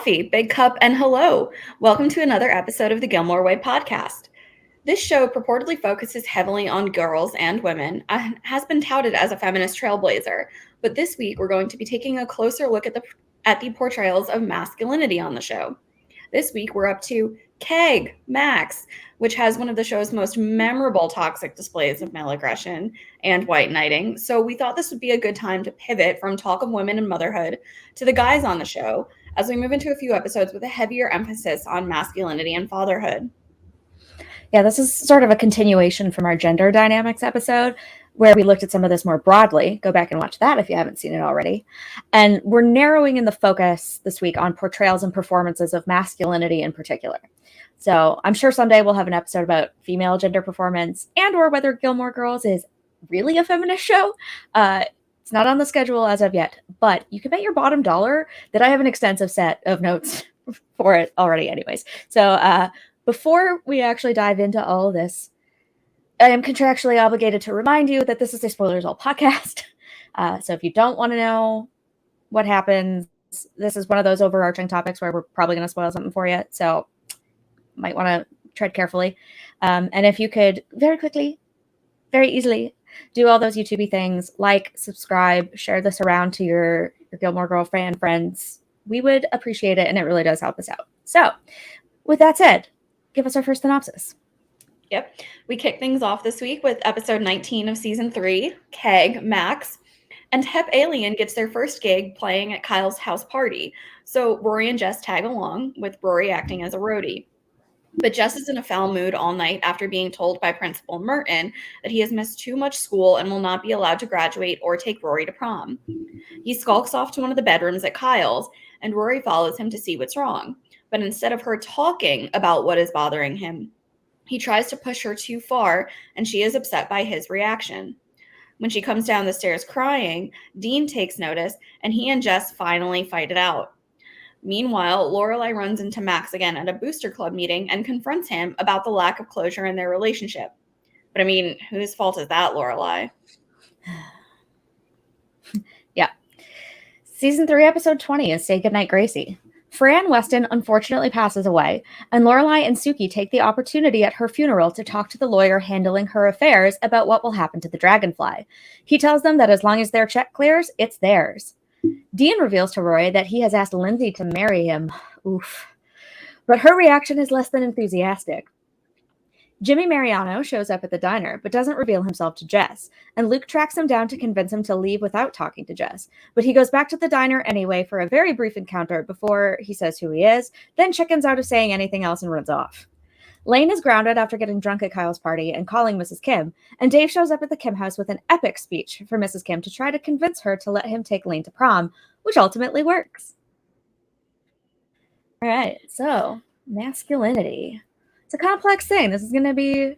coffee, big cup, and hello. Welcome to another episode of the Gilmore Way Podcast. This show purportedly focuses heavily on girls and women and has been touted as a feminist trailblazer. But this week, we're going to be taking a closer look at the portrayals of masculinity on the show. This week, we're up to Keg Max, which has one of the show's most memorable toxic displays of male aggression and white knighting. So we thought this would be a good time to pivot from talk of women and motherhood to the guys on the show as we move into a few episodes with a heavier emphasis on masculinity and fatherhood. Yeah, this is sort of a continuation from our gender dynamics episode where we looked at some of this more broadly. Go back and watch that if you haven't seen it already. And we're narrowing in the focus this week on portrayals and performances of masculinity in particular. So I'm sure someday we'll have an episode about female gender performance and or whether Gilmore Girls is really a feminist show. It's not on the schedule as of yet, but you can bet your bottom dollar that I have an extensive set of notes for it already anyways. So before we actually dive into all of this, I am contractually obligated to remind you that this is a spoilers all podcast. So if you don't want to know what happens, this is one of those overarching topics where we're probably going to spoil something for you. So might want to tread carefully. And if you could very quickly, very easily do all those YouTube things, like, subscribe, share this around to your Gilmore Girl fan friends, we would appreciate it. And it really does help us out. So with that said, give us our first synopsis. Yep. We kick things off this week with episode 19 of season 3, Keg Max. And Hep Alien gets their first gig playing at Kyle's house party. So Rory and Jess tag along, with Rory acting as a roadie. But Jess is in a foul mood all night after being told by Principal Merton that he has missed too much school and will not be allowed to graduate or take Rory to prom. He skulks off to one of the bedrooms at Kyle's, and Rory follows him to see what's wrong. But instead of her talking about what is bothering him, he tries to push her too far, and she is upset by his reaction. When she comes down the stairs crying, Dean takes notice, and he and Jess finally fight it out. Meanwhile, Lorelai runs into Max again at a booster club meeting and confronts him about the lack of closure in their relationship. But I mean, whose fault is that, Lorelai? Yeah. Season 3, episode 20 is Say Goodnight, Gracie. Fran Weston unfortunately passes away, and Lorelai and Suki take the opportunity at her funeral to talk to the lawyer handling her affairs about what will happen to the dragonfly. He tells them that as long as their check clears, it's theirs. Dean reveals to Rory that he has asked Lindsay to marry him. Oof. But her reaction is less than enthusiastic. Jimmy Mariano shows up at the diner, but doesn't reveal himself to Jess, and Luke tracks him down to convince him to leave without talking to Jess. But he goes back to the diner anyway for a very brief encounter before he says who he is, then chickens out of saying anything else and runs off. Lane is grounded after getting drunk at Kyle's party and calling Mrs. Kim, and Dave shows up at the Kim house with an epic speech for Mrs. Kim to try to convince her to let him take Lane to prom, which ultimately works. All right, so masculinity. It's a complex thing. This is going to be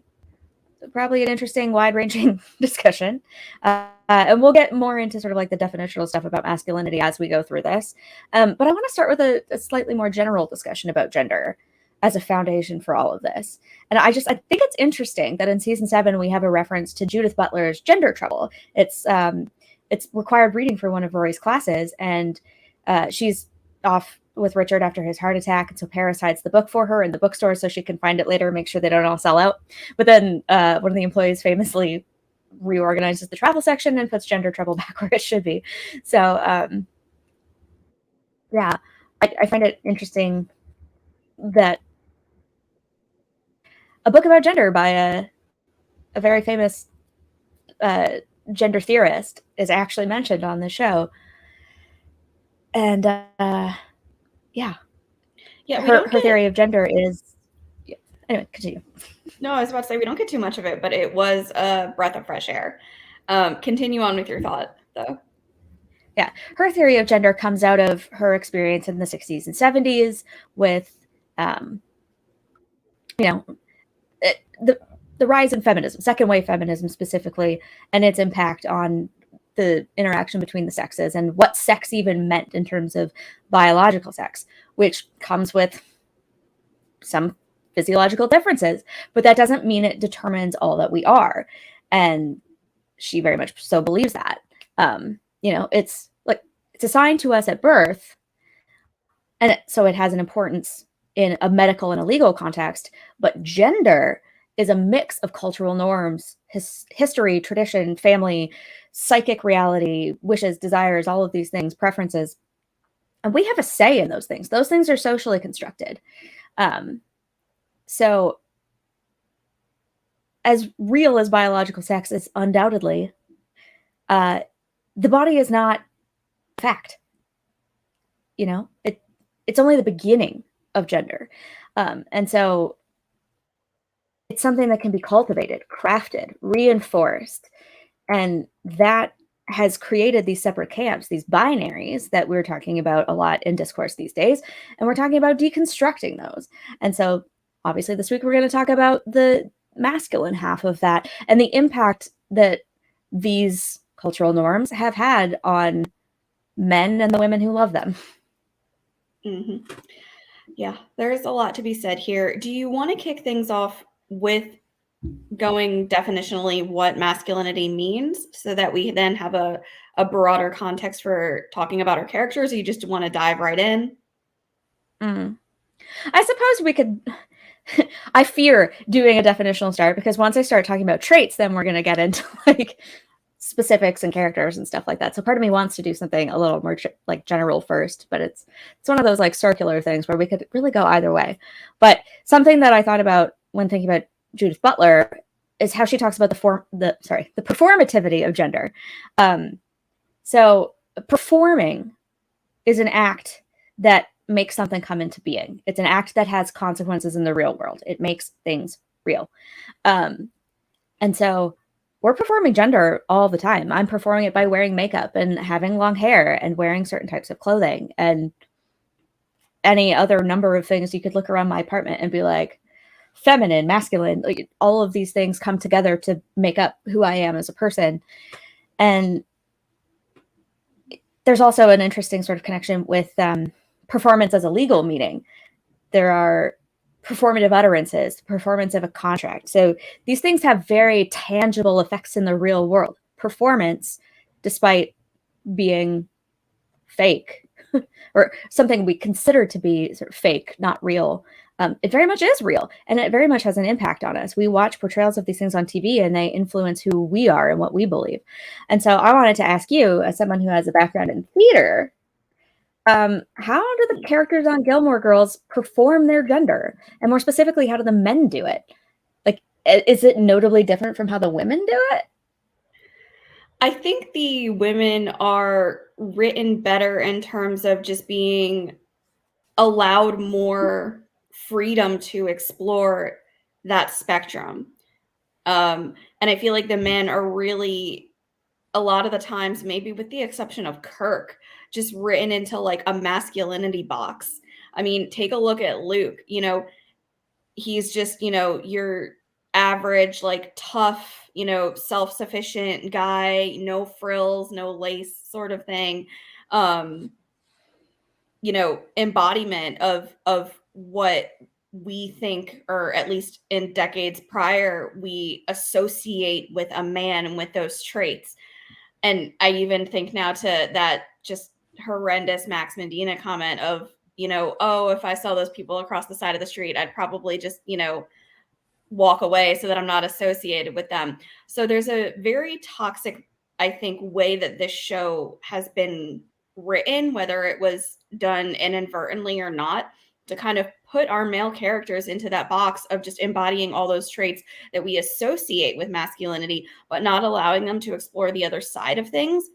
probably an interesting, wide-ranging discussion. And we'll get more into sort of like the definitional stuff about masculinity as we go through this. But I want to start with a slightly more general discussion about gender as a foundation for all of this. And I think it's interesting that in season 7, we have a reference to Judith Butler's Gender Trouble. It's required reading for one of Rory's classes, and she's off with Richard after his heart attack, and so Paris hides the book for her in the bookstore so she can find it later and make sure they don't all sell out. But then one of the employees famously reorganizes the travel section and puts Gender Trouble back where it should be. So I find it interesting that a book about gender by a very famous gender theorist is actually mentioned on the show. And her theory of gender is... Yeah. Anyway, continue. No, I was about to say we don't get too much of it, but it was a breath of fresh air. Continue on with your thought, though. Yeah, her theory of gender comes out of her experience in the 60s and 70s with, the rise in feminism, second wave feminism specifically, and its impact on the interaction between the sexes and what sex even meant in terms of biological sex, which comes with some physiological differences, but that doesn't mean it determines all that we are. And she very much so believes that. It's assigned to us at birth, And so it has an importance in a medical and a legal context, but gender is a mix of cultural norms, history, tradition, family, psychic reality, wishes, desires, all of these things, preferences. And we have a say in those things. Those things are socially constructed. So as real as biological sex is undoubtedly, the body is not fact. You know, it's only the beginning of gender. And so it's something that can be cultivated, crafted, reinforced. And that has created these separate camps, these binaries that we're talking about a lot in discourse these days. And we're talking about deconstructing those. And so obviously this week we're going to talk about the masculine half of that and the impact that these cultural norms have had on men and the women who love them. Mm-hmm. Yeah, there's a lot to be said here. Do you want to kick things off with going definitionally what masculinity means so that we then have a broader context for talking about our characters, or you just want to dive right in? I suppose we could. I fear doing a definitional start because once I start talking about traits, then we're going to get into like specifics and characters and stuff like that. So part of me wants to do something a little more like general first, but it's one of those like circular things where we could really go either way. But something that I thought about when thinking about Judith Butler is how she talks about the performativity of gender. So performing is an act that makes something come into being. It's an act that has consequences in the real world. It makes things real. And so we're performing gender all the time. I'm performing it by wearing makeup and having long hair and wearing certain types of clothing and any other number of things. You could look around my apartment and be like, feminine, masculine, like all of these things come together to make up who I am as a person. And there's also an interesting sort of connection with performance as a legal meaning. There are performative utterances, performance of a contract. So these things have very tangible effects in the real world. Performance, despite being fake or something we consider to be sort of fake, not real, it very much is real, and it very much has an impact on us. We watch portrayals of these things on TV, and they influence who we are and what we believe. And so I wanted to ask you, as someone who has a background in theater, how do the characters on Gilmore Girls perform their gender? And more specifically, how do the men do it? Like, is it notably different from how the women do it? I think the women are written better in terms of just being allowed more freedom to explore that spectrum. And I feel like the men are really, a lot of the times, maybe with the exception of Kirk, just written into like a masculinity box. I mean, take a look at Luke. You know, he's just, you know, your average, like tough, you know, self-sufficient guy, no frills, no lace sort of thing. You know, embodiment of what we think, or at least in decades prior, we associate with a man and with those traits. And I even think now to that just horrendous Max Medina comment of, you know, oh, if I saw those people across the side of the street, I'd probably just, you know, walk away so that I'm not associated with them. So there's a very toxic, I think, way that this show has been written, whether it was done inadvertently or not, to kind of put our male characters into that box of just embodying all those traits that we associate with masculinity, but not allowing them to explore the other side of things.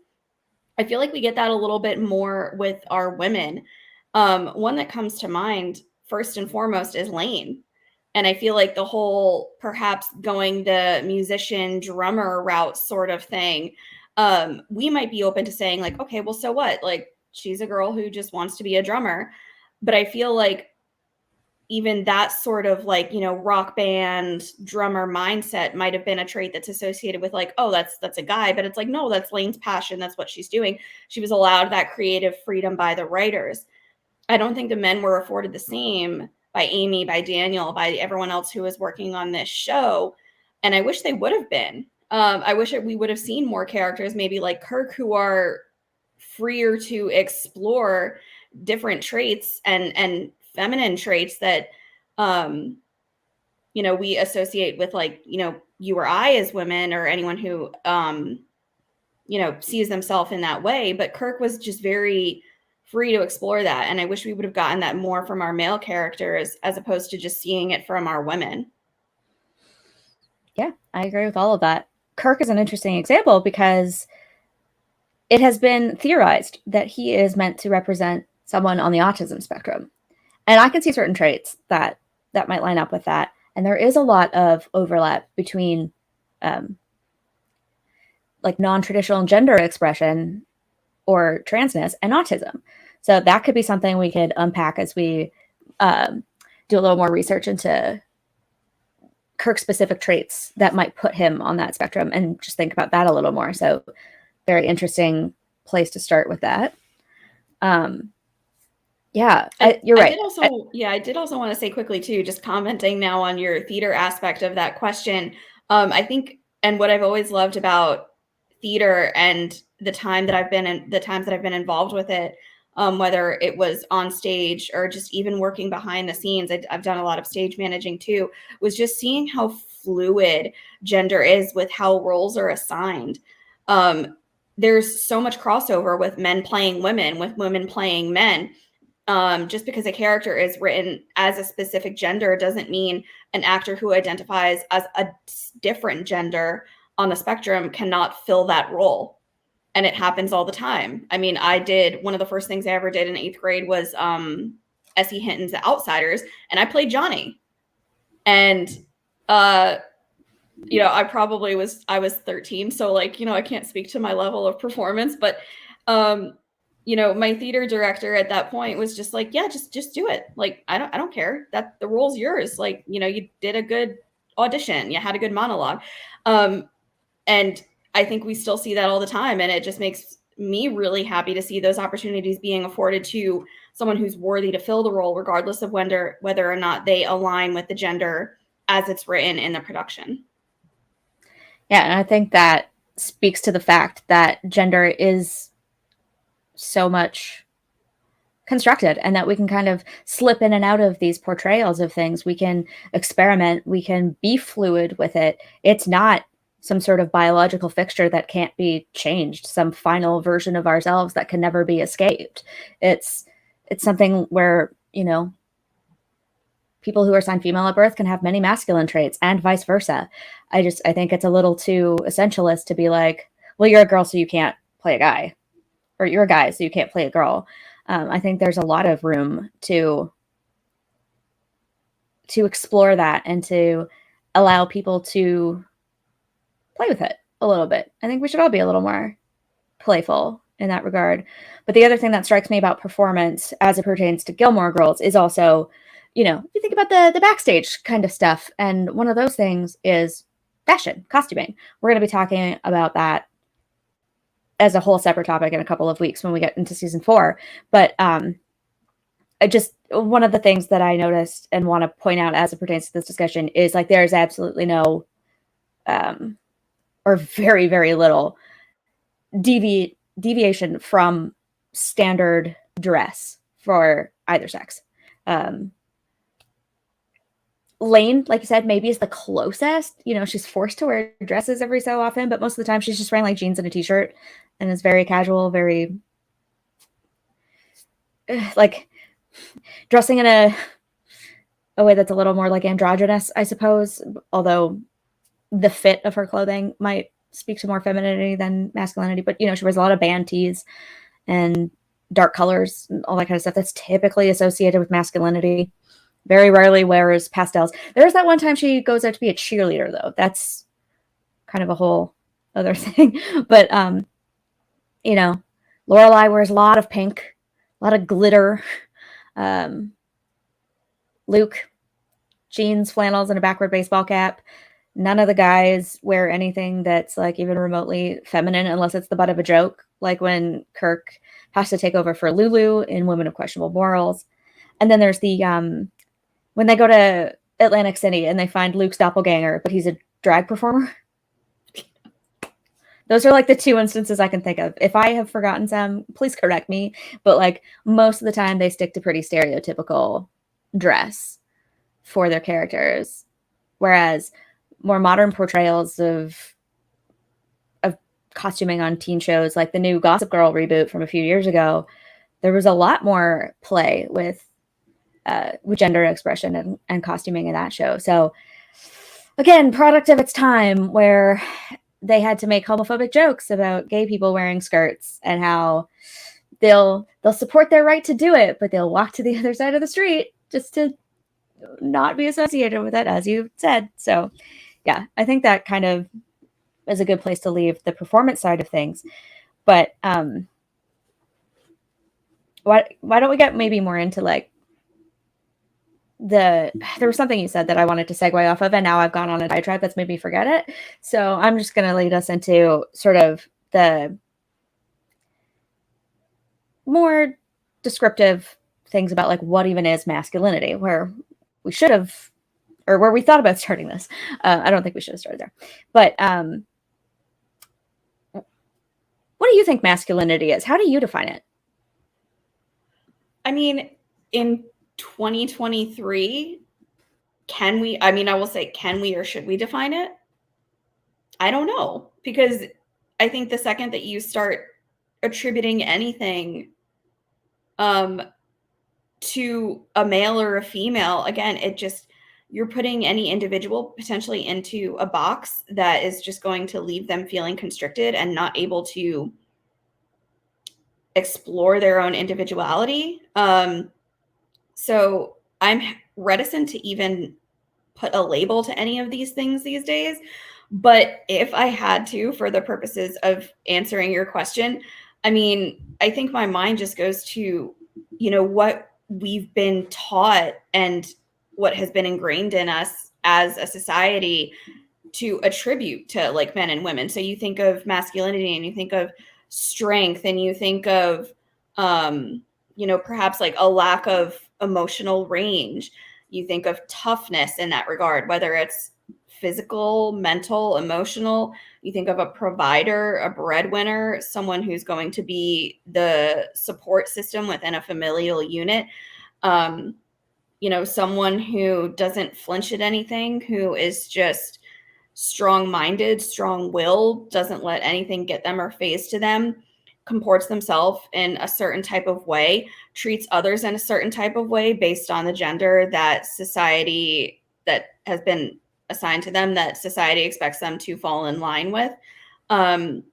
I feel like we get that a little bit more with our women. One that comes to mind first and foremost is Lane. And I feel like the whole perhaps going the musician drummer route sort of thing, we might be open to saying like, okay, well, so what? Like, she's a girl who just wants to be a drummer. But I feel like even that sort of like, you know, rock band drummer mindset might have been a trait that's associated with like, oh, that's a guy. But it's like, no, that's Lane's passion. That's what she's doing. She was allowed that creative freedom by the writers. I don't think the men were afforded the same by Amy, by Daniel, by everyone else who was working on this show. And I wish they would have been. I wish we would have seen more characters, maybe like Kirk, who are freer to explore different traits and feminine traits that we associate with, like, you or I as women, or anyone who sees themselves in that way. But Kirk was just very free to explore that, and I wish we would have gotten that more from our male characters as opposed to just seeing it from our women. Yeah, I agree with all of that. Kirk is an interesting example because it has been theorized that he is meant to represent someone on the autism spectrum. And I can see certain traits that might line up with that. And there is a lot of overlap between like non-traditional gender expression or transness and autism. So that could be something we could unpack as we do a little more research into Kirk's specific traits that might put him on that spectrum, and just think about that a little more. So very interesting place to start with that. Yeah, you're right. I did also want to say quickly too, just commenting now on your theater aspect of that question. I think, and what I've always loved about theater and the times that I've been involved with it, whether it was on stage or just even working behind the scenes, I've done a lot of stage managing too, was just seeing how fluid gender is with how roles are assigned. There's so much crossover with men playing women, with women playing men. Just because a character is written as a specific gender doesn't mean an actor who identifies as a different gender on the spectrum cannot fill that role. And it happens all the time. I mean, one of the first things I ever did in 8th grade was S.E. Hinton's The Outsiders, and I played Johnny. And I was 13, so I can't speak to my level of performance, but my theater director at that point was just like, yeah, just do it. Like, I don't care, that the role's yours. Like, you did a good audition, you had a good monologue. And I think we still see that all the time. And it just makes me really happy to see those opportunities being afforded to someone who's worthy to fill the role, regardless of whether or not they align with the gender as it's written in the production. Yeah, and I think that speaks to the fact that gender is so much constructed, and that we can kind of slip in and out of these portrayals of things. We can experiment, we can be fluid with it. It's not some sort of biological fixture that can't be changed, some final version of ourselves that can never be escaped. It's something where, people who are assigned female at birth can have many masculine traits, and vice versa. I think it's a little too essentialist to be like, well, you're a girl, so you can't play a guy, or you're a guy, so you can't play a girl. I think there's a lot of room to explore that and to allow people to play with it a little bit. I think we should all be a little more playful in that regard. But the other thing that strikes me about performance as it pertains to Gilmore Girls is also, if you think about the backstage kind of stuff, and one of those things is fashion, costuming. We're going to be talking about that as a whole separate topic in a couple of weeks when we get into season 4. But one of the things that I noticed and want to point out as it pertains to this discussion is, like, there's absolutely no or very, very little deviation from standard dress for either sex. Lane, like you said, maybe is the closest. She's forced to wear dresses every so often, but most of the time she's just wearing like jeans and a t-shirt, and is very casual, very like dressing in a way that's a little more like androgynous, I suppose. Although the fit of her clothing might speak to more femininity than masculinity. But she wears a lot of band tees and dark colors and all that kind of stuff that's typically associated with masculinity. Very rarely wears pastels. There's that one time she goes out to be a cheerleader, though. That's kind of a whole other thing. But Lorelai wears a lot of pink, a lot of glitter. Luke, jeans, flannels, and a backward baseball cap. None of the guys wear anything that's like even remotely feminine, unless it's the butt of a joke, like when Kirk has to take over for Lulu in Women of Questionable Morals. And then there's the when they go to Atlantic City and they find Luke's doppelganger, but he's a drag performer. Those are like the two instances I can think of. If I have forgotten some, please correct me. But like most of the time, they stick to pretty stereotypical dress for their characters, whereas more modern portrayals of costuming on teen shows, like the new Gossip Girl reboot from a few years ago, there was a lot more play with gender expression and costuming in that show. So again, product of its time, where they had to make homophobic jokes about gay people wearing skirts and how they'll support their right to do it, but they'll walk to the other side of the street just to not be associated with it, as you said. So yeah, I think that kind of is a good place to leave the performance side of things. But why don't we get maybe more into like there was something you said that I wanted to segue off of, and now I've gone on a diatribe that's made me forget it. So I'm just going to lead us into sort of the more descriptive things about like what even is masculinity, where we should have, or where we thought about starting this. I don't think we should have started there. But what do you think masculinity is? How do you define it? I mean, in 2023, I will say, can we or should we define it? I don't know, because I think the second that you start attributing anything to a male or a female, again, you're putting any individual potentially into a box that is just going to leave them feeling constricted and not able to explore their own individuality. So I'm reticent to even put a label to any of these things these days. But if I had to, for the purposes of answering your question, I mean, I think my mind just goes to, what we've been taught and what has been ingrained in us as a society to attribute to like men and women. So you think of masculinity and you think of strength and you think of, perhaps like a lack of emotional range. You think of toughness in that regard, whether it's physical, mental, emotional. You think of a provider, a breadwinner, someone who's going to be the support system within a familial unit. Someone who doesn't flinch at anything, who is just strong-minded, strong-willed, doesn't let anything get them or phase to them, comports themselves in a certain type of way, treats others in a certain type of way based on the gender that has been assigned to them, that society expects them to fall in line with. And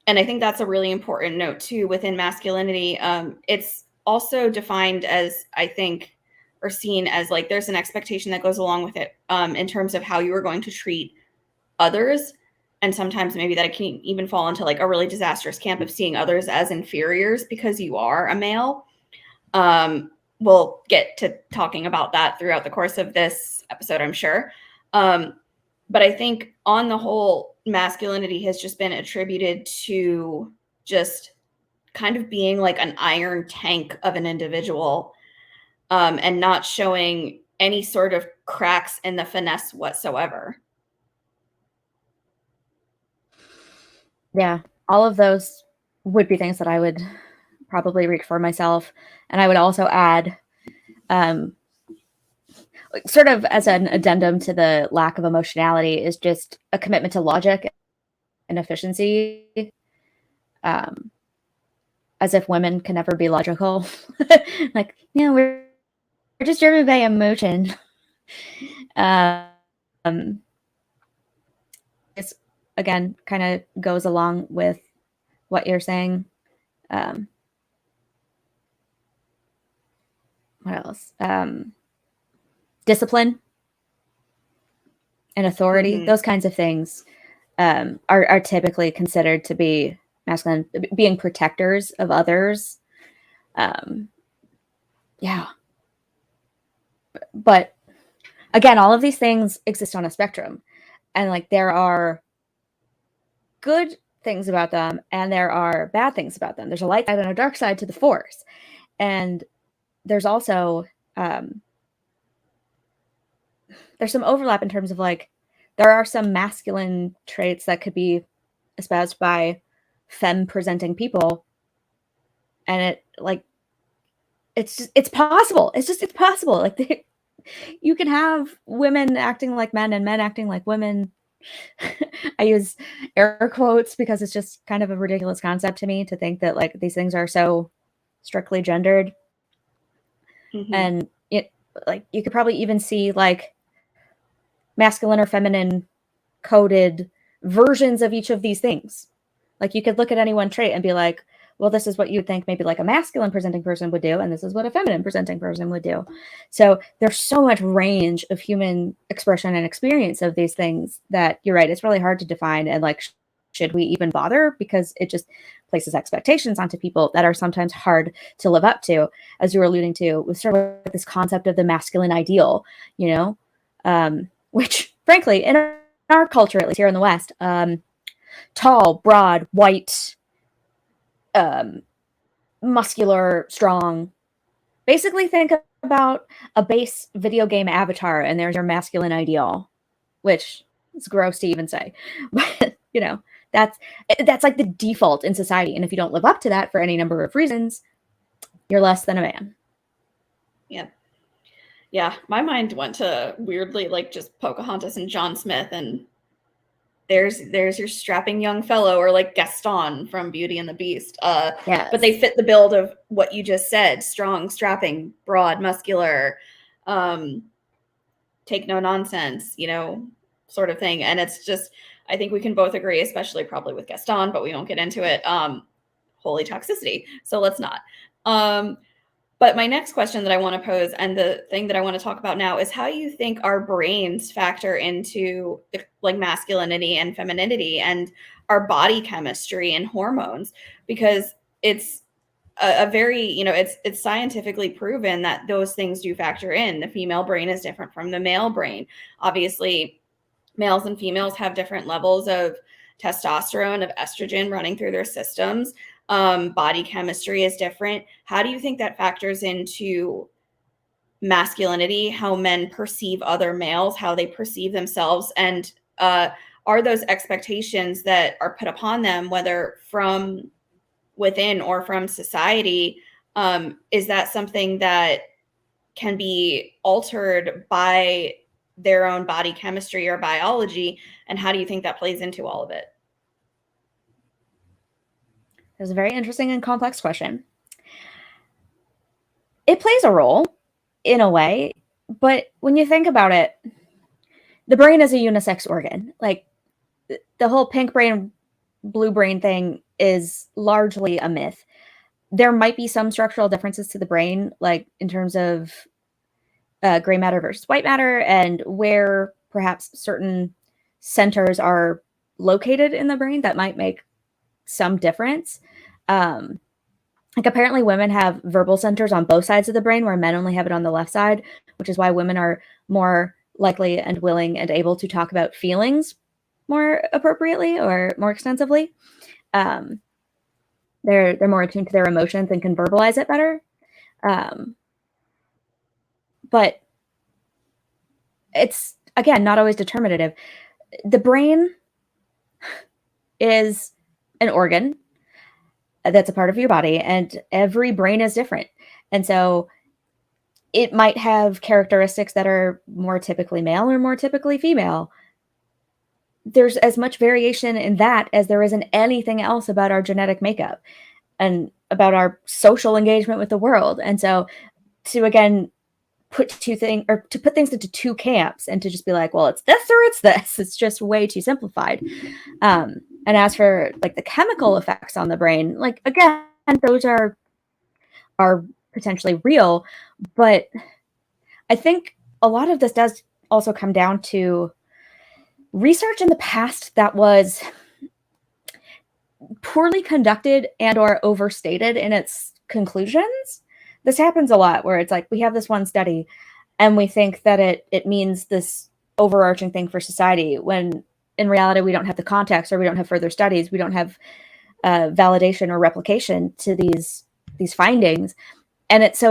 I think that's a really important note too within masculinity. It's also defined as, I think, or seen as like there's an expectation that goes along with it in terms of how you are going to treat others. And sometimes maybe that it can even fall into like a really disastrous camp of seeing others as inferiors because you are a male. We'll get to talking about that throughout the course of this episode, I'm sure. But I think on the whole, masculinity has just been attributed to just kind of being like an iron tank of an individual, and not showing any sort of cracks in the finesse whatsoever. Yeah, all of those would be things that I would probably read for myself. And I would also add, sort of as an addendum to the lack of emotionality, is just a commitment to logic and efficiency. As if women can never be logical. Like, we're just driven by emotion. It's, again, kind of goes along with what you're saying. What else? Discipline and authority, Mm-hmm. those kinds of things are typically considered to be masculine, being protectors of others. Yeah. But again, all of these things exist on a spectrum. And like there are good things about them and there are bad things about them. There's a light side and a dark side to the force. And there's also there's some overlap in terms of like there are some masculine traits that could be espoused by femme presenting people. And it's possible. It's possible. Like you can have women acting like men and men acting like women. I use air quotes because it's just kind of a ridiculous concept to me to think that like these things are so strictly gendered. Mm-hmm. And like you could probably even see like masculine or feminine coded versions of each of these things. Like you could look at any one trait and be like, well, this is what you'd think maybe like a masculine presenting person would do, and this is what a feminine presenting person would do. So there's so much range of human expression and experience of these things that you're right, it's really hard to define. And like, should we even bother? Because it just places expectations onto people that are sometimes hard to live up to, as you were alluding to, with sort of this concept of the masculine ideal, which frankly, in our culture, at least here in the West, tall, broad, white, muscular, strong. Basically, think about a base video game avatar, and there's your masculine ideal, which is gross to even say, but that's like the default in society. And if you don't live up to that for any number of reasons, you're less than a man. Yeah, my mind went to weirdly like just Pocahontas and John Smith, and there's your strapping young fellow, or like Gaston from Beauty and the Beast. Yes. But they fit the build of what you just said: strong, strapping, broad, muscular, take no nonsense, sort of thing. And it's just, I think we can both agree, especially probably with Gaston, but we won't get into it. Holy toxicity. So let's not. But my next question that I want to pose, and the thing that I want to talk about now, is how you think our brains factor into like masculinity and femininity and our body chemistry and hormones, because it's a very, it's scientifically proven that those things do factor in. The female brain is different from the male brain. Obviously, males and females have different levels of testosterone, of estrogen running through their systems. Body chemistry is different. How do you think that factors into masculinity, how men perceive other males, how they perceive themselves, and are those expectations that are put upon them, whether from within or from society, is that something that can be altered by their own body chemistry or biology? And how do you think that plays into all of it? It's a very interesting and complex question. It plays a role in a way, but when you think about it, the brain is a unisex organ. Like the whole pink brain, blue brain thing is largely a myth. There might be some structural differences to the brain, like in terms of gray matter versus white matter, and where perhaps certain centers are located in the brain that might make some difference. Like apparently women have verbal centers on both sides of the brain, where men only have it on the left side, which is why women are more likely and willing and able to talk about feelings more appropriately or more extensively. They're more attuned to their emotions and can verbalize it better. But it's, again, not always determinative. The brain is an organ that's a part of your body, and every brain is different. And so it might have characteristics that are more typically male or more typically female. There's as much variation in that as there is in anything else about our genetic makeup and about our social engagement with the world. And so to, again, put things into two camps and to just be like, well, it's this or it's this, it's just way too simplified. And as for like the chemical effects on the brain, like again, those are potentially real, but I think a lot of this does also come down to research in the past that was poorly conducted and or overstated in its conclusions. This happens a lot where it's like we have this one study and we think that it means this overarching thing for society, when in reality we don't have the context, or we don't have further studies, we don't have validation or replication to these findings. And it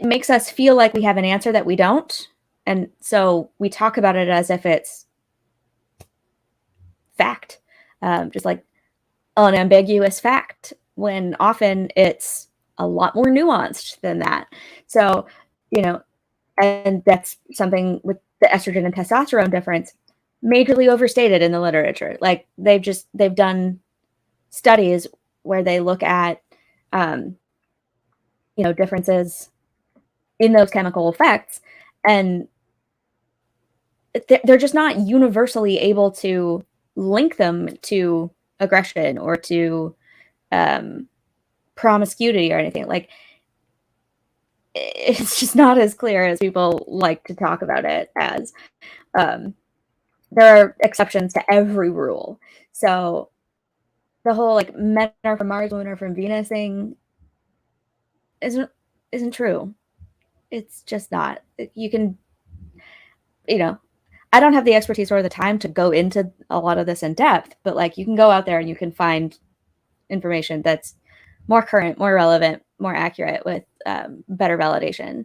makes us feel like we have an answer that we don't. And so we talk about it as if it's fact, just like unambiguous fact, when often it's a lot more nuanced than that. So, and that's something with the estrogen and testosterone difference majorly overstated in the literature. Like they've done studies where they look at, differences in those chemical effects, and they're just not universally able to link them to aggression or to promiscuity or anything. Like, it's just not as clear as people like to talk about it as. There are exceptions to every rule. So the whole like men are from Mars, women are from Venus thing isn't true. It's just not. You can, I don't have the expertise or the time to go into a lot of this in depth, but like you can go out there and you can find information that's more current, more relevant, more accurate, with better validation,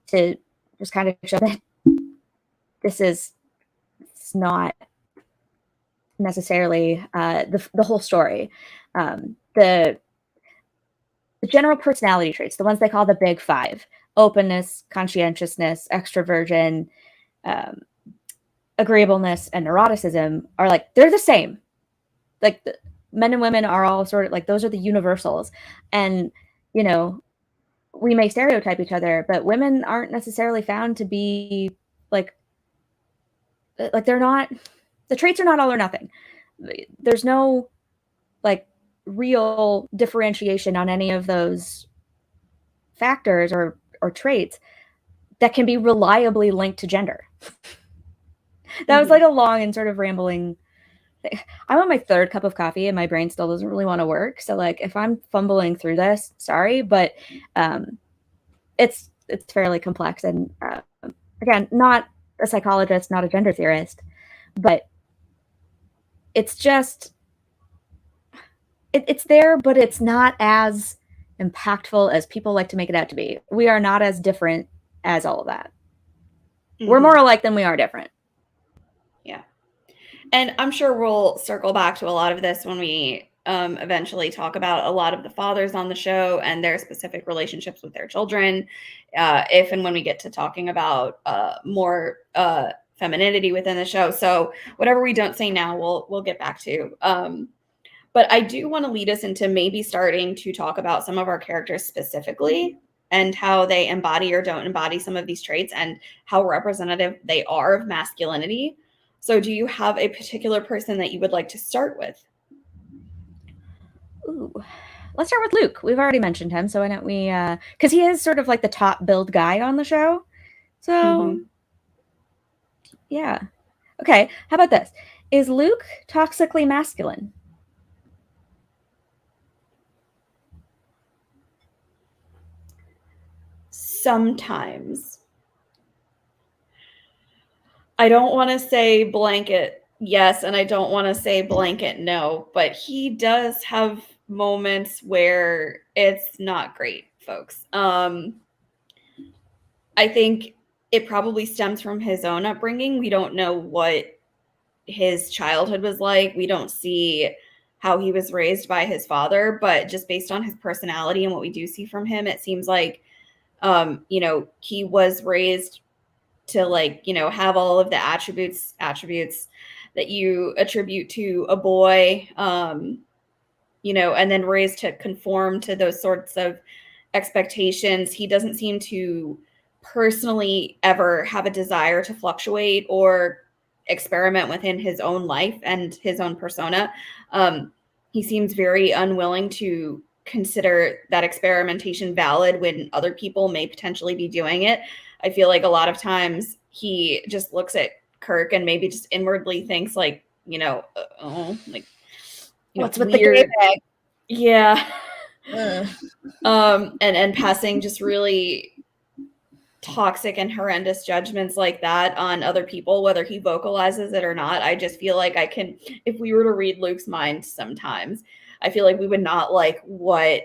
to just kind of show that it's not necessarily the whole story. The general personality traits, the ones they call the big five: openness, conscientiousness, extroversion, agreeableness, and neuroticism, are like, they're the same. Like men and women are all sort of like, those are the universals. And, we may stereotype each other, but women aren't necessarily found to be like they're not, the traits are not all or nothing. There's no like real differentiation on any of those factors or traits that can be reliably linked to gender. That was like a long and sort of rambling thing. I'm on my third cup of coffee and my brain still doesn't really want to work. So like if I'm fumbling through this, sorry, but it's fairly complex. And again, not a psychologist, not a gender theorist, but it's just, it's there, but it's not as impactful as people like to make it out to be. We are not as different as all of that. We're more alike than we are different. Yeah. And I'm sure we'll circle back to a lot of this when we eventually talk about a lot of the fathers on the show and their specific relationships with their children, if and when we get to talking about more femininity within the show. So whatever we don't say now, we'll get back to. But I do want to lead us into maybe starting to talk about some of our characters specifically and how they embody or don't embody some of these traits and how representative they are of masculinity. So do you have a particular person that you would like to start with? Ooh, let's start with Luke. We've already mentioned him, so why don't we, because he is sort of like the top billed guy on the show. So, yeah. Okay, how about this? Is Luke toxically masculine? Sometimes. I don't want to say blanket yes, and I don't want to say blanket no, but he does have moments where it's not great, folks. I think it probably stems from his own upbringing. We don't know what his childhood was like. We don't see how he was raised by his father, but just based on his personality and what we do see from him, it seems like, he was raised to have all of the attributes that you attribute to a boy, and then raised to conform to those sorts of expectations. He doesn't seem to personally ever have a desire to fluctuate or experiment within his own life and his own persona. He seems very unwilling to consider that experimentation valid when other people may potentially be doing it. I feel like a lot of times he just looks at Kirk and maybe just inwardly thinks what's with the gay bag? Yeah. And passing just really toxic and horrendous judgments like that on other people, whether he vocalizes it or not. I just feel like if we were to read Luke's mind sometimes, I feel like we would not like what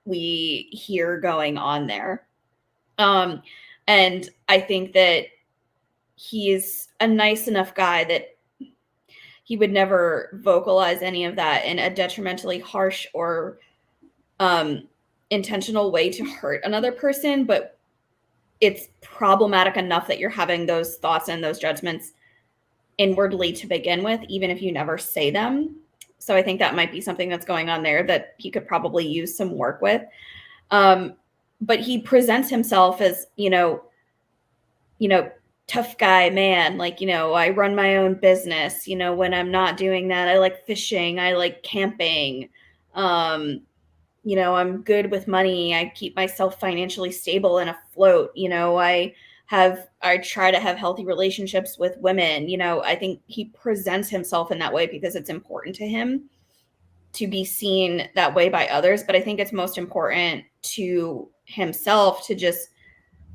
we hear going on there. And I think that he's a nice enough guy that he would never vocalize any of that in a detrimentally harsh or intentional way to hurt another person, but it's problematic enough that you're having those thoughts and those judgments inwardly to begin with, even if you never say them. So I think that might be something that's going on there that he could probably use some work with. But he presents himself as, tough guy man. Like, I run my own business. When I'm not doing that, I like fishing. I like camping. I'm good with money. I keep myself financially stable and afloat. I try to have healthy relationships with women. I think he presents himself in that way because it's important to him to be seen that way by others. But I think it's most important to himself to just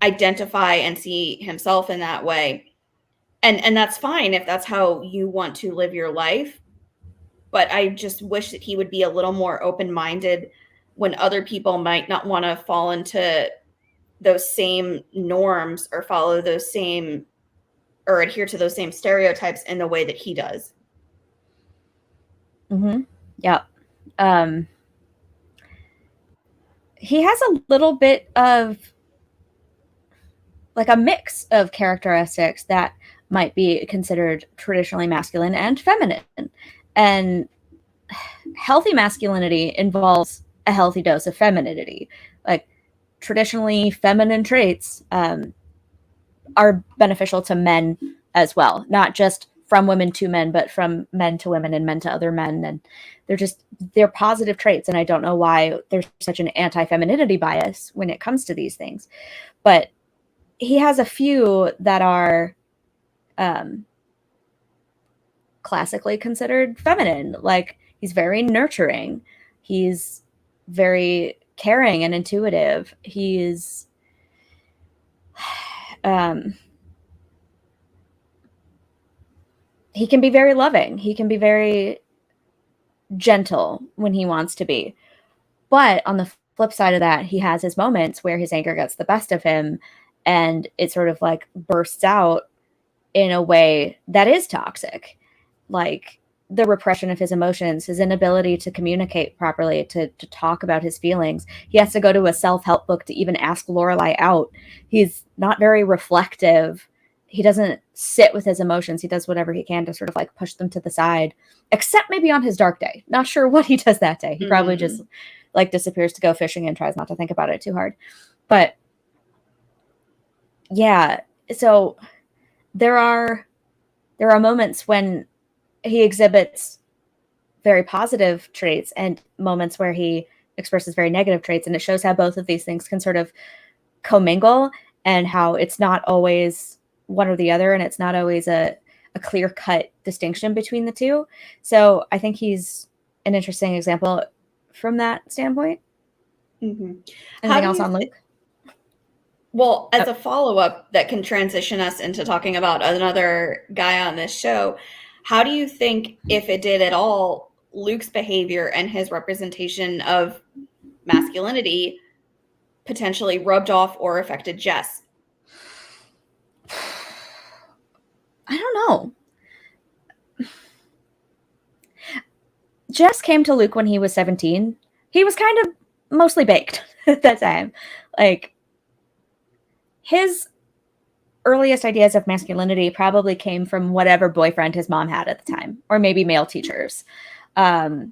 identify and see himself in that way. And that's fine if that's how you want to live your life. But I just wish that he would be a little more open-minded when other people might not want to fall into those same norms or follow those same or adhere to those same stereotypes in the way that he does. Mm-hmm. Yeah. He has a little bit of like a mix of characteristics that might be considered traditionally masculine and feminine. And healthy masculinity involves a healthy dose of femininity. Like traditionally feminine traits are beneficial to men as well, not just from women to men, but from men to women and men to other men. And they're positive traits. And I don't know why there's such an anti-femininity bias when it comes to these things. But he has a few that are classically considered feminine. Like he's very nurturing. He's very caring and intuitive. He's he can be very loving. He can be very gentle when he wants to be. But on the flip side of that, he has his moments where his anger gets the best of him and it sort of like bursts out in a way that is toxic. Like the repression of his emotions, his inability to communicate properly, to talk about his feelings. He has to go to a self-help book to even ask Lorelai out. He's not very reflective. He doesn't sit with his emotions. He does whatever he can to sort of like push them to the side, except maybe on his dark day. Not sure what he does that day. He probably just like disappears to go fishing and tries not to think about it too hard. But yeah, so there are moments when he exhibits very positive traits and moments where he expresses very negative traits. And it shows how both of these things can sort of commingle and how it's not always one or the other. And it's not always a clear-cut distinction between the two. So I think he's an interesting example from that standpoint. Mm-hmm. Anything else on Luke? Well, as a follow-up that can transition us into talking about another guy on this show, how do you think, if it did at all, Luke's behavior and his representation of masculinity potentially rubbed off or affected Jess? I don't know. Jess came to Luke when he was 17. He was kind of mostly baked at that time. Like, his earliest ideas of masculinity probably came from whatever boyfriend his mom had at the time, or maybe male teachers. I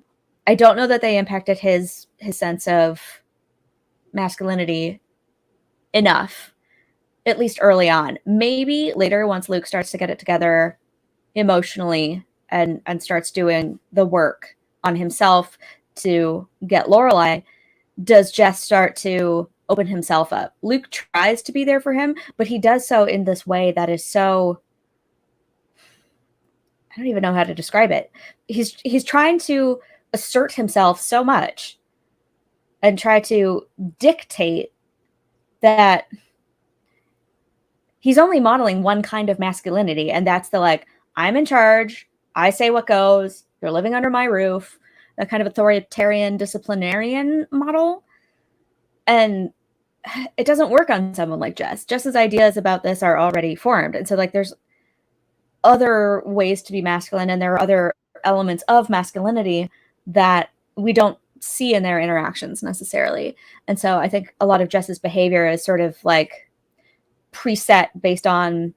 don't know that they impacted his sense of masculinity enough, at least early on. Maybe later, once Luke starts to get it together emotionally and starts doing the work on himself to get Lorelai, does Jess start to open himself up. Luke tries to be there for him, but he does so in this way that is so, I don't even know how to describe it. He's trying to assert himself so much and try to dictate that he's only modeling one kind of masculinity, and that's the like, I'm in charge, I say what goes, you're living under my roof, that kind of authoritarian disciplinarian model. And it doesn't work on someone like Jess. Jess's ideas about this are already formed. And so like there's other ways to be masculine, and there are other elements of masculinity that we don't see in their interactions necessarily. And so I think a lot of Jess's behavior is sort of like preset based on,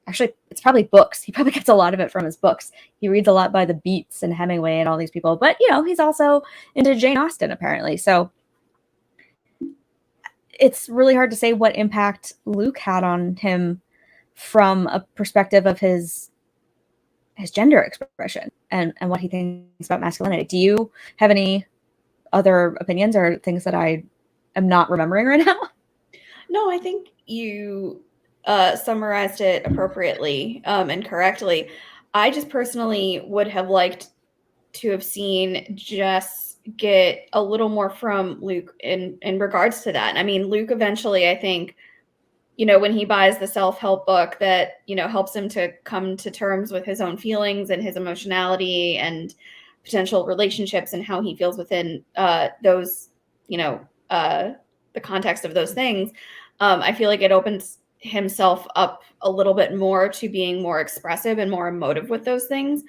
actually, it's probably books. He probably gets a lot of it from his books. He reads a lot by the Beats and Hemingway and all these people. But, he's also into Jane Austen, apparently. So it's really hard to say what impact Luke had on him from a perspective of his gender expression and what he thinks about masculinity. Do you have any other opinions or things that I am not remembering right now? No, I think you summarized it appropriately and correctly. I just personally would have liked to have seen Jess get a little more from Luke in regards to that. I mean, Luke eventually, I think, when he buys the self-help book that, helps him to come to terms with his own feelings and his emotionality and potential relationships and how he feels within those, the context of those things, I feel like it opens himself up a little bit more to being more expressive and more emotive with those things.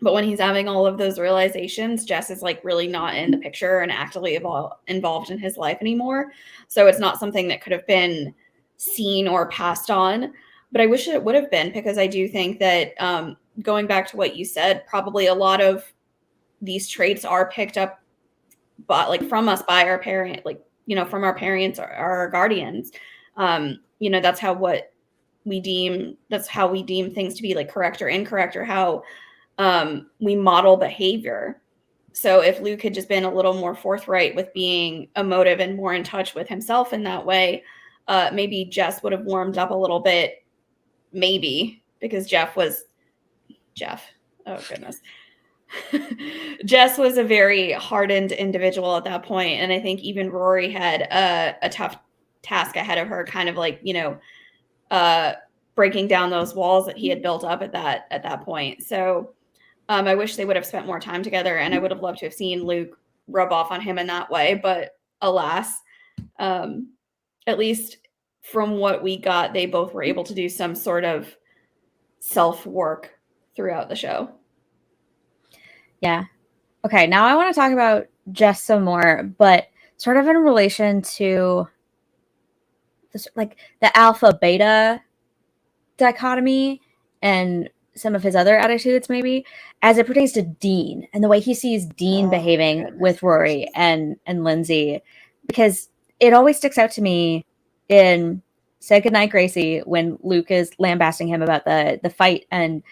But when he's having all of those realizations, Jess is like really not in the picture and actively involved in his life anymore. So it's not something that could have been seen or passed on. But I wish it would have been, because I do think that going back to what you said, probably a lot of these traits are picked up from us by our parent, from our parents or our guardians. That's how we deem things to be like correct or incorrect, or how we model behavior. So if Luke had just been a little more forthright with being emotive and more in touch with himself in that way, maybe Jess would have warmed up a little bit, maybe, because Jeff. Oh, goodness. Jess was a very hardened individual at that point, and I think even Rory had a tough task ahead of her, kind of like, breaking down those walls that he had built up at that point. So I wish they would have spent more time together, and I would have loved to have seen Luke rub off on him in that way. But alas, at least from what we got, they both were able to do some sort of self-work throughout the show. Yeah. Okay, now I want to talk about Jess some more, but sort of in relation to this, like the alpha beta dichotomy and some of his other attitudes, maybe, as it pertains to Dean and the way he sees Dean behaving with Rory and Lindsay, because it always sticks out to me in Say Goodnight, Gracie, when Luke is lambasting him about the fight and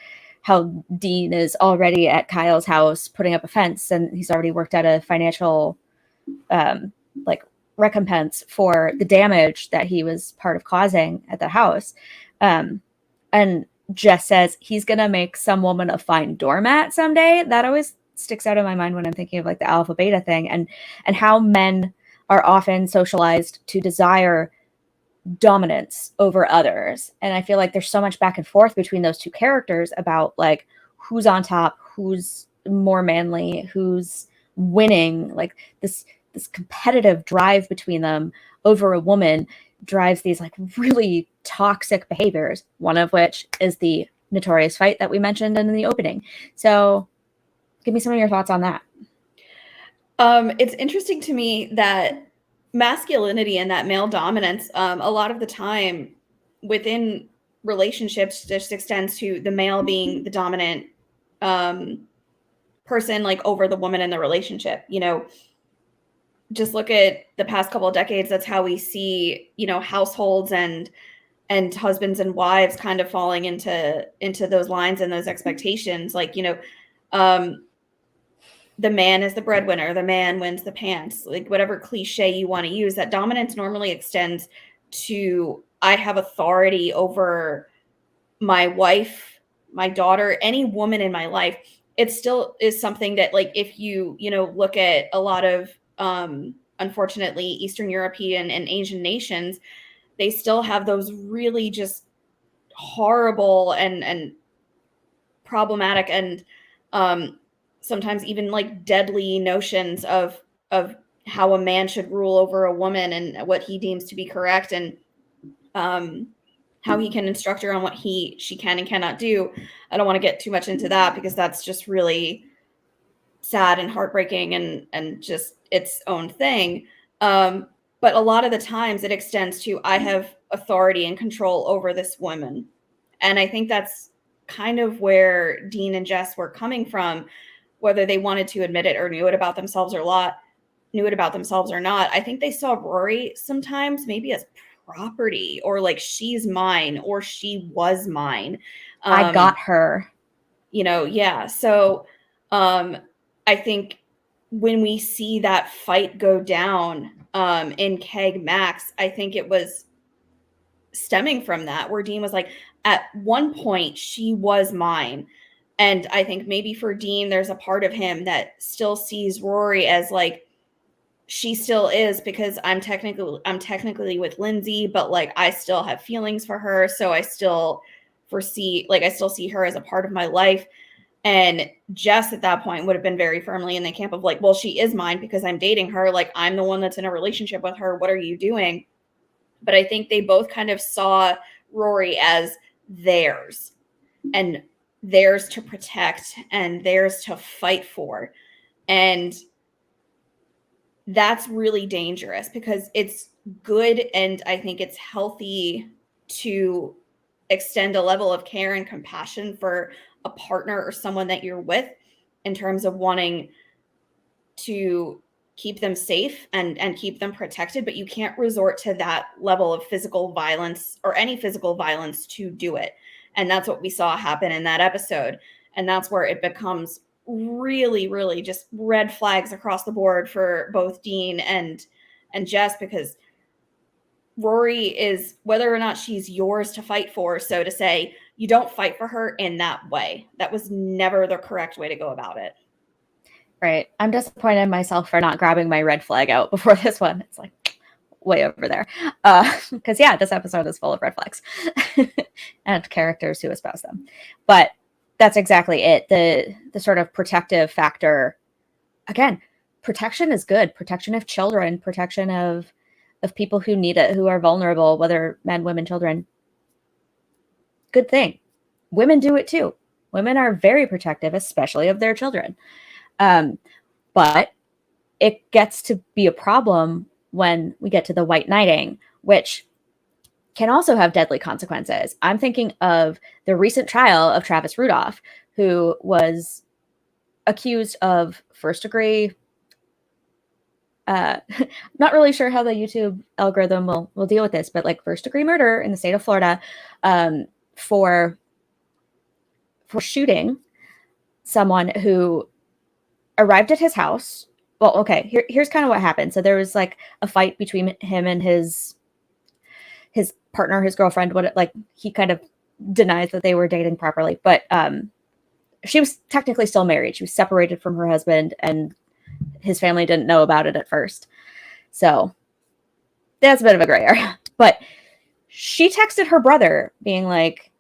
how Dean is already at Kyle's house putting up a fence, and he's already worked out a financial recompense for the damage that he was part of causing at the house. And Jess says he's going to make some woman a fine doormat someday. That always sticks out in my mind when I'm thinking of like the alpha beta thing, and how men are often socialized to desire dominance over others. And I feel like there's so much back and forth between those two characters about like who's on top, who's more manly, who's winning. Like this competitive drive between them over a woman drives these like really toxic behaviors, one of which is the notorious fight that we mentioned in the opening. So give me some of your thoughts on that. It's interesting to me that masculinity and that male dominance, a lot of the time within relationships, just extends to the male being the dominant person, like over the woman in the relationship. Just look at the past couple of decades. That's how we see, households and husbands and wives kind of falling into those lines and those expectations. Like, the man is the breadwinner, the man wins the pants, like whatever cliche you want to use. That dominance normally extends to, I have authority over my wife, my daughter, any woman in my life. It still is something that, like, if you look at a lot of unfortunately Eastern European and Asian nations, they still have those really just horrible and problematic and sometimes even like deadly notions of how a man should rule over a woman and what he deems to be correct. And how he can instruct her on what she can and cannot do. I don't want to get too much into that because that's just really sad and heartbreaking and just its own thing. But a lot of the times it extends to I have authority and control over this woman. And I think that's kind of where Dean and Jess were coming from, whether they wanted to admit it or knew it about themselves or not. I think they saw Rory sometimes maybe as property, or like she's mine or she was mine. I got her. Yeah. So I think when we see that fight go down in Keg Max, I think it was stemming from that, where Dean was like, at one point, she was mine. And I think maybe for Dean, there's a part of him that still sees Rory as like, she still is, because I'm technically with Lindsay, but like I still have feelings for her. So I still see her as a part of my life. And Jess at that point would have been very firmly in the camp of like, well, she is mine because I'm dating her. Like, I'm the one that's in a relationship with her. What are you doing? But I think they both kind of saw Rory as theirs, and theirs to protect and theirs to fight for. And that's really dangerous, because it's good and I think it's healthy to extend a level of care and compassion for a partner or someone that you're with, in terms of wanting to keep them safe and keep them protected, but you can't resort to that level of physical violence or any physical violence to do it. And that's what we saw happen in that episode. And that's where it becomes really, really just red flags across the board for both Dean and Jess, because Rory is, whether or not she's yours to fight for, so to say, you don't fight for her in that way. That was never the correct way to go about it. Right. I'm disappointed in myself for not grabbing my red flag out before this one. It's like way over there. Because this episode is full of red flags and characters who espouse them. But that's exactly it. The sort of protective factor. Again, protection is good. Protection of children, protection of people who need it, who are vulnerable, whether men, women, children. Good thing. Women do it too. Women are very protective, especially of their children. But it gets to be a problem when we get to the white knighting, which can also have deadly consequences. I'm thinking of the recent trial of Travis Rudolph, who was accused of first degree. Not really sure how the YouTube algorithm will deal with this, but like first degree murder in the state of Florida, for shooting someone who arrived at his house. Well, okay, here's kind of what happened. So there was like a fight between him and his partner, his girlfriend. He kind of denies that they were dating properly, but she was technically still married. She was separated from her husband, and his family didn't know about it at first. So that's a bit of a gray area. But she texted her brother being like,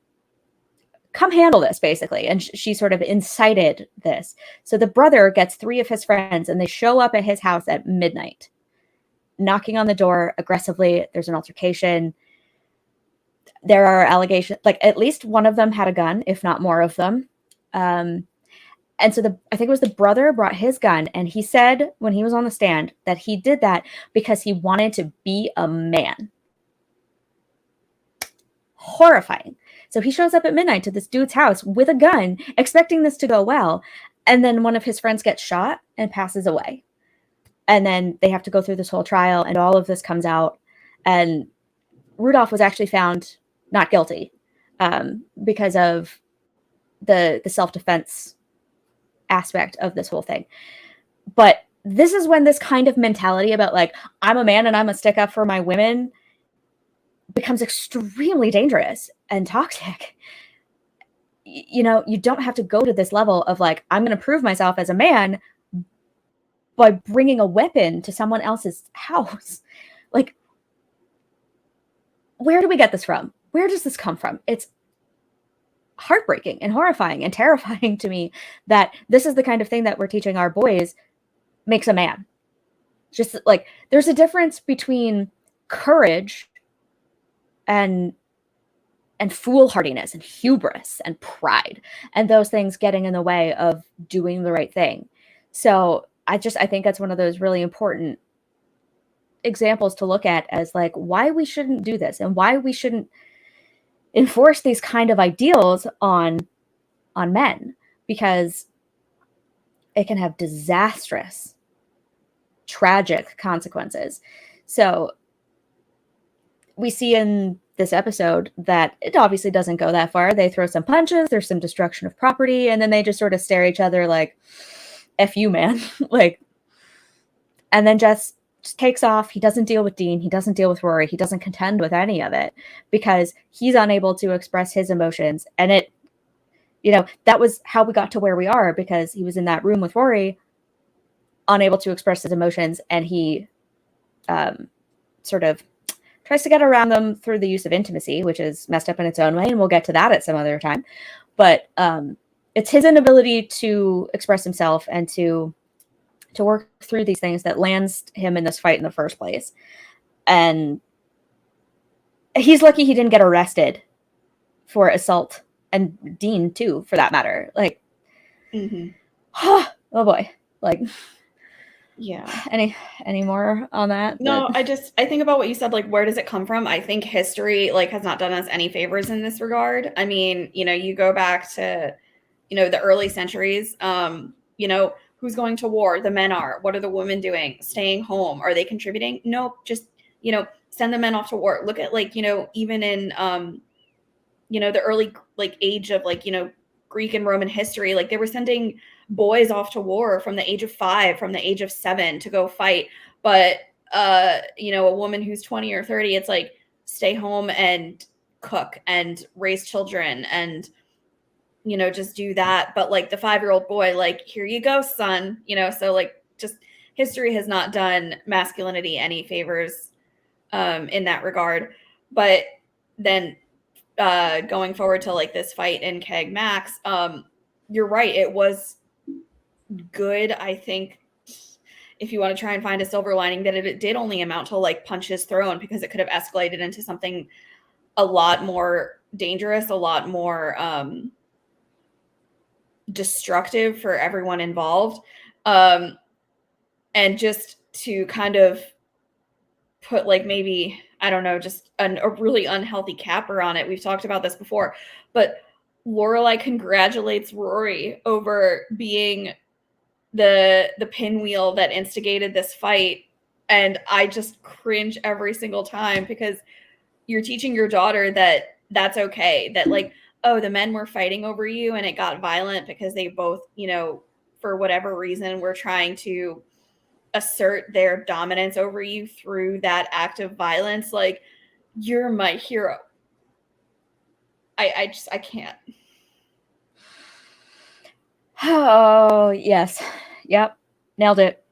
come handle this, basically. And she sort of incited this. So the brother gets 3 of his friends, and they show up at his house at midnight, knocking on the door aggressively. There's an altercation. There are allegations, like at least one of them had a gun, if not more of them. And so I think it was the brother brought his gun, and he said when he was on the stand that he did that because he wanted to be a man. Horrifying. So he shows up at midnight to this dude's house with a gun, expecting this to go well. And then one of his friends gets shot and passes away. And then they have to go through this whole trial, and all of this comes out. And Rudolph was actually found not guilty because of the self-defense aspect of this whole thing. But this is when this kind of mentality about like, I'm a man and I'm a stick up for my women becomes extremely dangerous and toxic. You don't have to go to this level of like, I'm going to prove myself as a man by bringing a weapon to someone else's house. Like, where do we get this from? Where does this come from? It's heartbreaking and horrifying and terrifying to me that this is the kind of thing that we're teaching our boys makes a man. Just like, there's a difference between courage and foolhardiness and hubris and pride, and those things getting in the way of doing the right thing. So I think that's one of those really important examples to look at as like why we shouldn't do this and why we shouldn't enforce these kind of ideals on men, because it can have disastrous, tragic consequences. So we see in this episode that it obviously doesn't go that far. They throw some punches, there's some destruction of property, and then they just sort of stare at each other like, F you, man. Like, and then just takes off. He doesn't deal with Dean. He doesn't deal with Rory. He doesn't contend with any of it because he's unable to express his emotions. And it, that was how we got to where we are, because he was in that room with Rory, unable to express his emotions, and he sort of tries to get around them through the use of intimacy, which is messed up in its own way, and we'll get to that at some other time. But it's his inability to express himself and to work through these things that lands him in this fight in the first place. And he's lucky he didn't get arrested for assault, and Dean too, for that matter. Like, oh boy. Like, yeah. Any more on that? No, I think about what you said, like, where does it come from? I think history, like, has not done us any favors in this regard. I mean, you go back to, the early centuries, who's going to war? The men are. What are the women doing? Staying home. Are they contributing? Nope. Just, send the men off to war. Look at, like, even in, the early, like, age of, like, Greek and Roman history, like, they were sending boys off to war from the age of 5, from the age of 7 to go fight. But, a woman who's 20 or 30, it's like, stay home and cook and raise children and, just do that. But, like, the 5-year-old boy, like, here you go, son, so, like, just history has not done masculinity any favors in that regard. But then going forward to, like, this fight in Keg Max, you're right, it was good. I think if you want to try and find a silver lining, that it did only amount to, like, punches thrown, because it could have escalated into something a lot more dangerous, a lot more destructive for everyone involved. And just to kind of put, like, maybe, I don't know, just a really unhealthy capper on it. We've talked about this before, but Lorelai congratulates Rory over being the pinwheel that instigated this fight. And I just cringe every single time, because you're teaching your daughter that that's okay, that, like, oh, the men were fighting over you and it got violent because they both, for whatever reason, were trying to assert their dominance over you through that act of violence. Like, you're my hero. I can't. Oh, yes. Yep. Nailed it.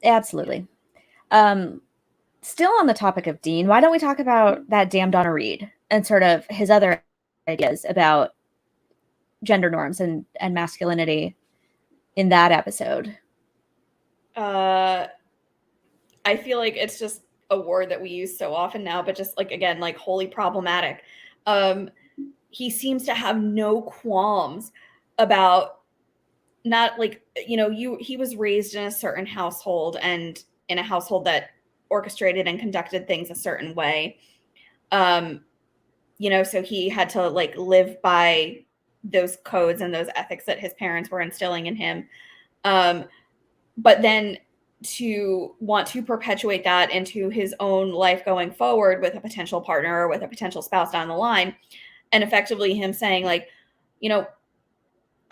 Absolutely. Still on the topic of Dean, why don't we talk about that damn Donna Reed and sort of his other ideas about gender norms and masculinity in that episode? I feel like it's just a word that we use so often now, but just, like, again, like, wholly problematic. He seems to have no qualms about not, like, he was raised in a certain household, and in a household that orchestrated and conducted things a certain way. So he had to, like, live by those codes and those ethics that his parents were instilling in him. But then to want to perpetuate that into his own life going forward with a potential partner or with a potential spouse down the line, and effectively him saying, like,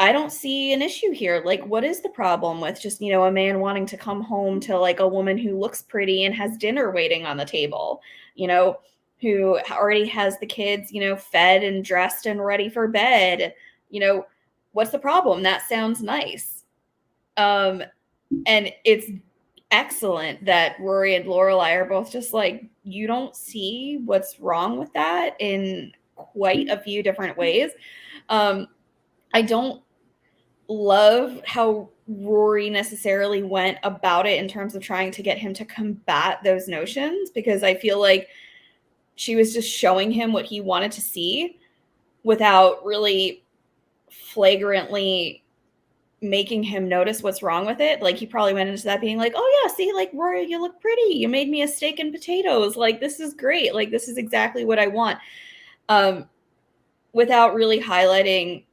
I don't see an issue here. Like, what is the problem with just, a man wanting to come home to, like, a woman who looks pretty and has dinner waiting on the table, who already has the kids, fed and dressed and ready for bed? What's the problem? That sounds nice. And it's excellent that Rory and Lorelai are both just like, you don't see what's wrong with that in quite a few different ways. I don't love how Rory necessarily went about it in terms of trying to get him to combat those notions, because I feel like she was just showing him what he wanted to see without really flagrantly making him notice what's wrong with it. Like, he probably went into that being like, oh yeah, see, like, Rory, you look pretty. You made me a steak and potatoes. Like, this is great. Like, this is exactly what I want. Without really highlighting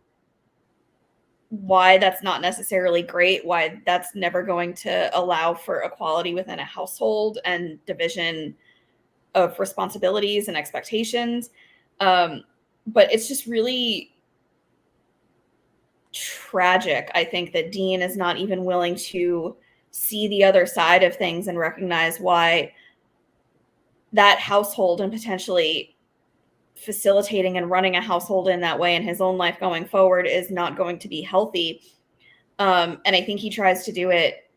why that's not necessarily great, why that's never going to allow for equality within a household and division of responsibilities and expectations. But it's just really tragic, I think, that Dean is not even willing to see the other side of things and recognize why that household and potentially facilitating and running a household in that way in his own life going forward is not going to be healthy. And I think he tries to do it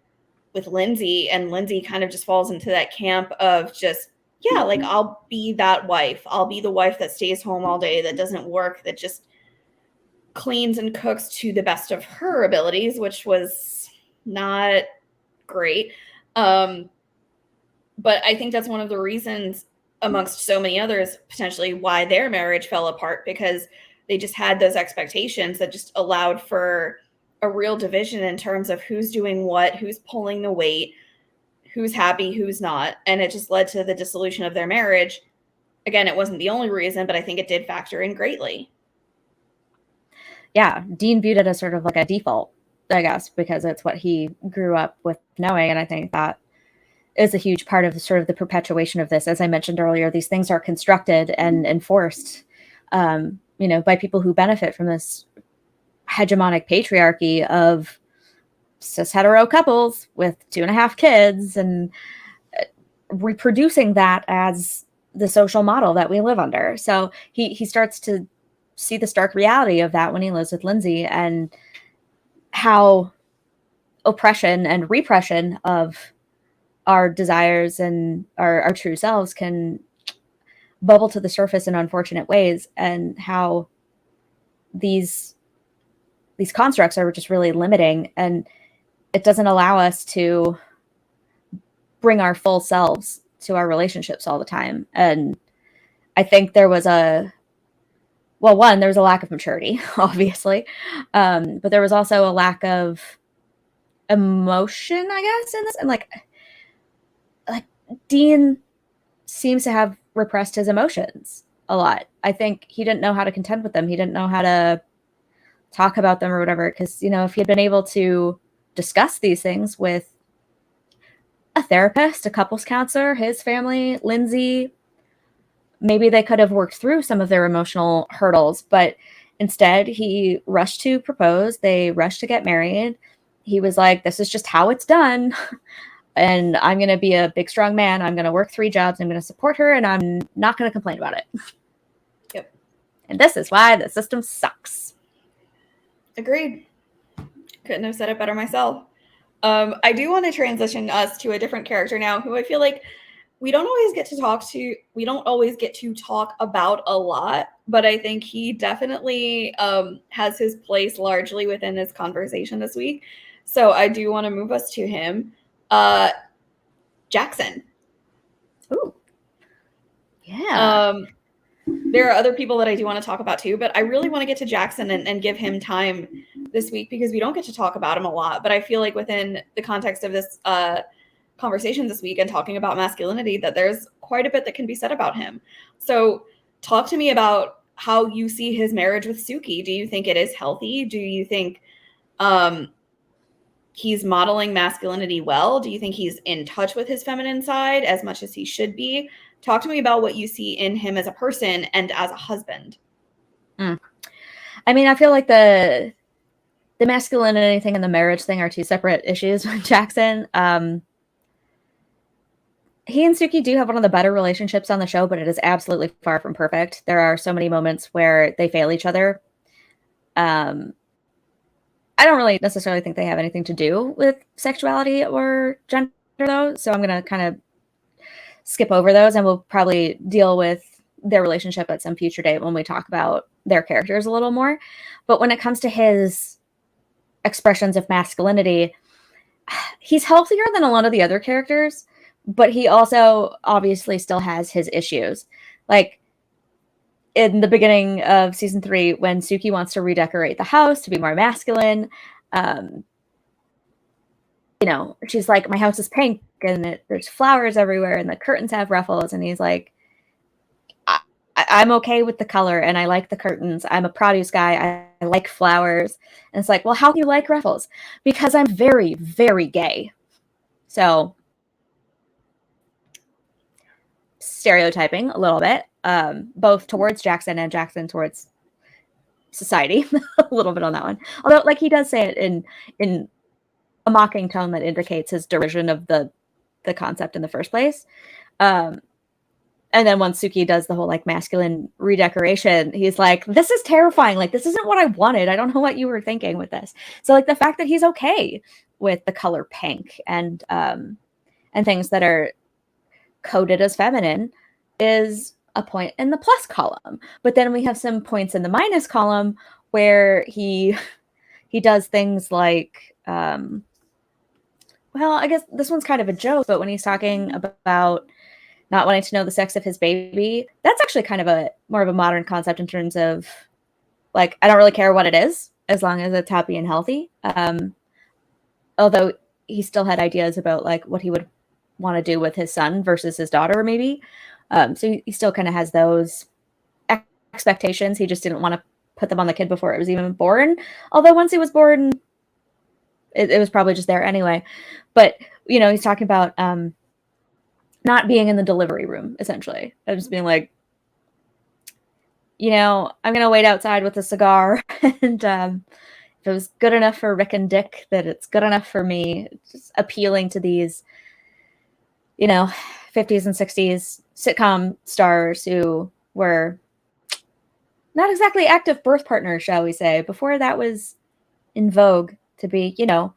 with Lindsay, and Lindsay kind of just falls into that camp of just, yeah, like, I'll be that wife. I'll be the wife that stays home all day, that doesn't work, that just cleans and cooks to the best of her abilities, which was not great. But I think that's one of the reasons, amongst so many others, potentially why their marriage fell apart, because they just had those expectations that just allowed for a real division in terms of who's doing what, who's pulling the weight, who's happy, who's not. And it just led to the dissolution of their marriage. Again, it wasn't the only reason, but I think it did factor in greatly. Yeah, Dean viewed it as sort of like a default, I guess, because it's what he grew up with knowing. And I think that is a huge part of sort of the perpetuation of this. As I mentioned earlier, these things are constructed and enforced, by people who benefit from this hegemonic patriarchy of cis hetero couples with 2.5 kids and reproducing that as the social model that we live under. So he starts to see the stark reality of that when he lives with Lindsay, and how oppression and repression of our desires and our true selves can bubble to the surface in unfortunate ways, and how these constructs are just really limiting, and it doesn't allow us to bring our full selves to our relationships all the time. And I think there was there was a lack of maturity, obviously, but there was also a lack of emotion, I guess, in this. And like Dean seems to have repressed his emotions a lot. I think he didn't know how to contend with them. He didn't know how to talk about them or whatever. Because, if he had been able to discuss these things with a therapist, a couples counselor, his family, Lindsay, maybe they could have worked through some of their emotional hurdles. But instead, he rushed to propose. They rushed to get married. He was like, this is just how it's done. And I'm going to be a big, strong man. I'm going to work 3 jobs. I'm going to support her, and I'm not going to complain about it. Yep. And this is why the system sucks. Agreed. Couldn't have said it better myself. I do want to transition us to a different character now, who I feel like we don't always get to talk about a lot, but I think he definitely has his place largely within this conversation this week. So I do want to move us to him. Jackson. Ooh. Yeah. There are other people that I do want to talk about too, but I really want to get to Jackson and give him time this week, because we don't get to talk about him a lot. But I feel like within the context of this conversation this week and talking about masculinity, that there's quite a bit that can be said about him. So talk to me about how you see his marriage with Suki. Do you think it is healthy? Do you think he's modeling masculinity well? Do you think he's in touch with his feminine side as much as he should be? Talk to me about what you see in him as a person and as a husband. I mean, I feel like the masculinity thing and the marriage thing are 2 separate issues with Jackson. He and Suki do have one of the better relationships on the show, but it is absolutely far from perfect. There are so many moments where they fail each other. I don't really necessarily think they have anything to do with sexuality or gender, though. So I'm going to kind of skip over those, and we'll probably deal with their relationship at some future date when we talk about their characters a little more. But when it comes to his expressions of masculinity, he's healthier than a lot of the other characters, but he also obviously still has his issues. Like in the beginning of season 3, when Suki wants to redecorate the house to be more masculine, she's like, my house is pink and there's flowers everywhere and the curtains have ruffles. And he's like, I'm okay with the color and I like the curtains. I'm a produce guy. I like flowers. And it's like, well, how can you like ruffles? Because I'm very, very gay. So stereotyping a little bit, both towards Jackson and Jackson towards society. A little bit on that one. Although, like, he does say it in a mocking tone that indicates his derision of the concept in the first place. And then once Suki does the whole like masculine redecoration, he's like, this is terrifying. Like, this isn't what I wanted. I don't know what you were thinking with this. So like the fact that he's okay with the color pink and things that are coded as feminine is a point in the plus column. But then we have some points in the minus column where he does things like, well, I guess this one's kind of a joke, but when he's talking about not wanting to know the sex of his baby, that's actually kind of more of a modern concept in terms of like, I don't really care what it is as long as it's happy and healthy. Although he still had ideas about like what he would want to do with his son versus his daughter, maybe. So he still kind of has those expectations. He just didn't want to put them on the kid before it was even born. Although once he was born, it was probably just there anyway. But, he's talking about not being in the delivery room, essentially. I'm just being like, I'm going to wait outside with a cigar. And if it was good enough for Rick and Dick, that it's good enough for me. Just appealing to these, 50s and 60s sitcom stars who were not exactly active birth partners, shall we say, before that was in vogue to be, a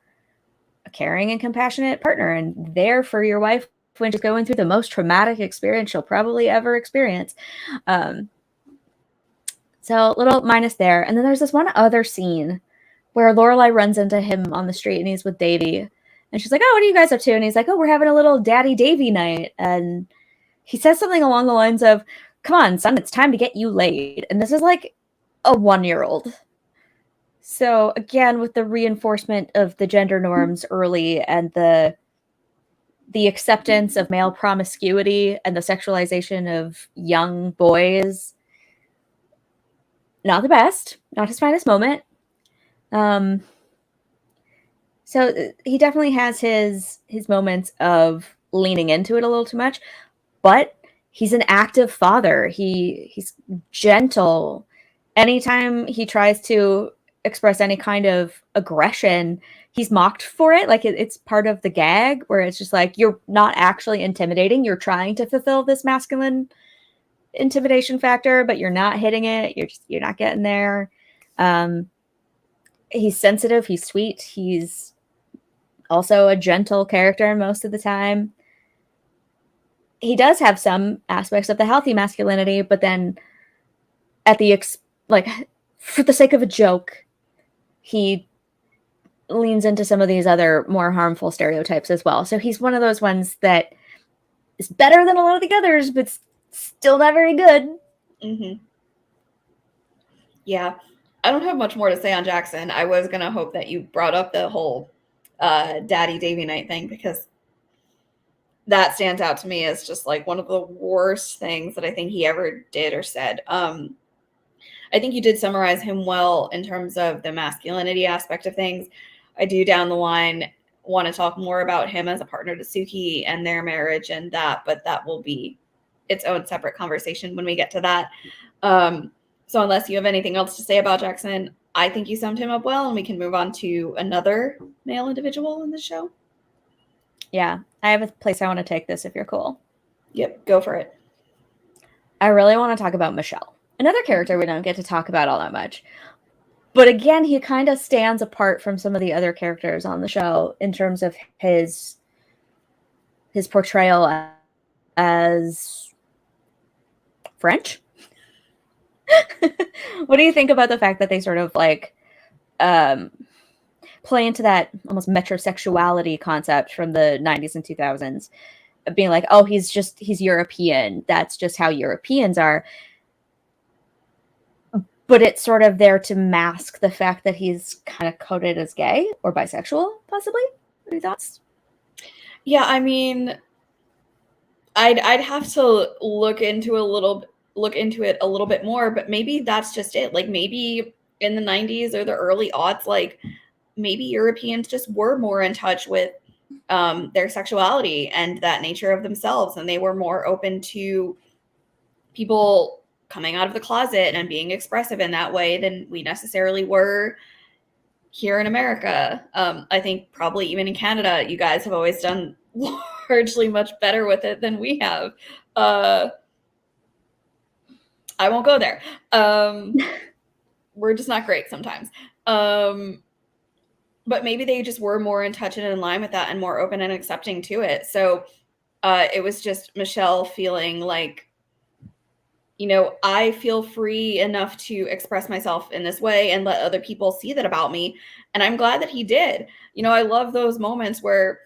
caring and compassionate partner and there for your wife when she's going through the most traumatic experience she'll probably ever experience. So little minus there. And then there's this one other scene where Lorelai runs into him on the street and he's with Davy. And she's like, oh, what are you guys up to? And he's like, oh, we're having a little Daddy Davy night. And he says something along the lines of, come on, son, it's time to get you laid. And this is like a 1-year-old. So again, with the reinforcement of the gender norms early and the acceptance of male promiscuity and the sexualization of young boys, not the best, not his finest moment. So he definitely has his moments of leaning into it a little too much, but he's an active father. He's gentle. Anytime he tries to express any kind of aggression, he's mocked for it. Like it's part of the gag where it's just like, you're not actually intimidating. You're trying to fulfill this masculine intimidation factor, but you're not hitting it. You're not getting there. He's sensitive. He's sweet. He's also a gentle character most of the time. He does have some aspects of the healthy masculinity, but then at the for the sake of a joke, he leans into some of these other more harmful stereotypes as well. So he's one of those ones that is better than a lot of the others, but still not very good. Mm-hmm. Yeah. I don't have much more to say on Jackson. I was going to hope that you brought up the whole Daddy Davy night thing, because that stands out to me as just like one of the worst things that I think he ever did or said. I think you did summarize him well in terms of the masculinity aspect of things. I do down the line want to talk more about him as a partner to Suki and their marriage and that, but that will be its own separate conversation when we get to that. So unless you have anything else to say about Jackson, I think you summed him up well, and we can move on to another male individual in the show. Yeah, I have a place I want to take this if you're cool. Yep, go for it. I really want to talk about Michelle. Another character we don't get to talk about all that much. But again, he kind of stands apart from some of the other characters on the show in terms of his portrayal as French. What do you think about the fact that they sort of like play into that almost metrosexuality concept from the 90s and 2000s? being like, oh, he's European. That's just how Europeans are. But it's sort of there to mask the fact that he's kind of coded as gay or bisexual, possibly. What are your thoughts? Yeah, I mean, I'd have to look into it a little bit more, but maybe that's just it. Like maybe in the 90s or the early aughts, like maybe Europeans just were more in touch with their sexuality and that nature of themselves, and they were more open to people coming out of the closet and being expressive in that way than we necessarily were here in America. I think probably even in Canada, you guys have always done largely much better with it than we have. I won't go there. We're just not great sometimes. But maybe they just were more in touch and in line with that and more open and accepting to it. So it was just Michelle feeling like, I feel free enough to express myself in this way and let other people see that about me. And I'm glad that he did. I love those moments where,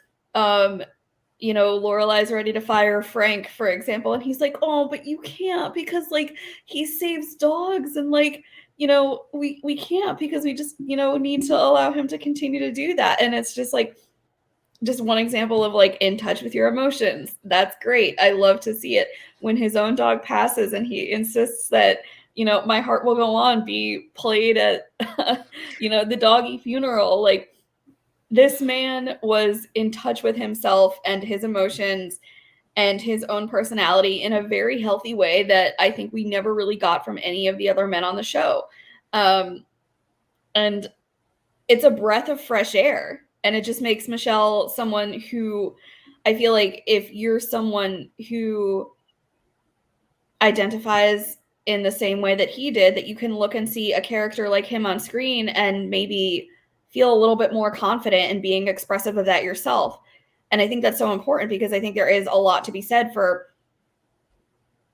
Lorelai's ready to fire Frank, for example. And he's like, oh, but you can't because like he saves dogs. And like, we can't because we just, need to allow him to continue to do that. And it's just like, just one example of like in touch with your emotions. That's great. I love to see it. When his own dog passes and he insists that, my heart will go on be played at, the doggy funeral. Like this man was in touch with himself and his emotions and his own personality in a very healthy way that I think we never really got from any of the other men on the show. And it's a breath of fresh air. And it just makes Michelle someone who I feel like if you're someone who identifies in the same way that he did, that you can look and see a character like him on screen and maybe feel a little bit more confident in being expressive of that yourself. And I think that's so important because I think there is a lot to be said for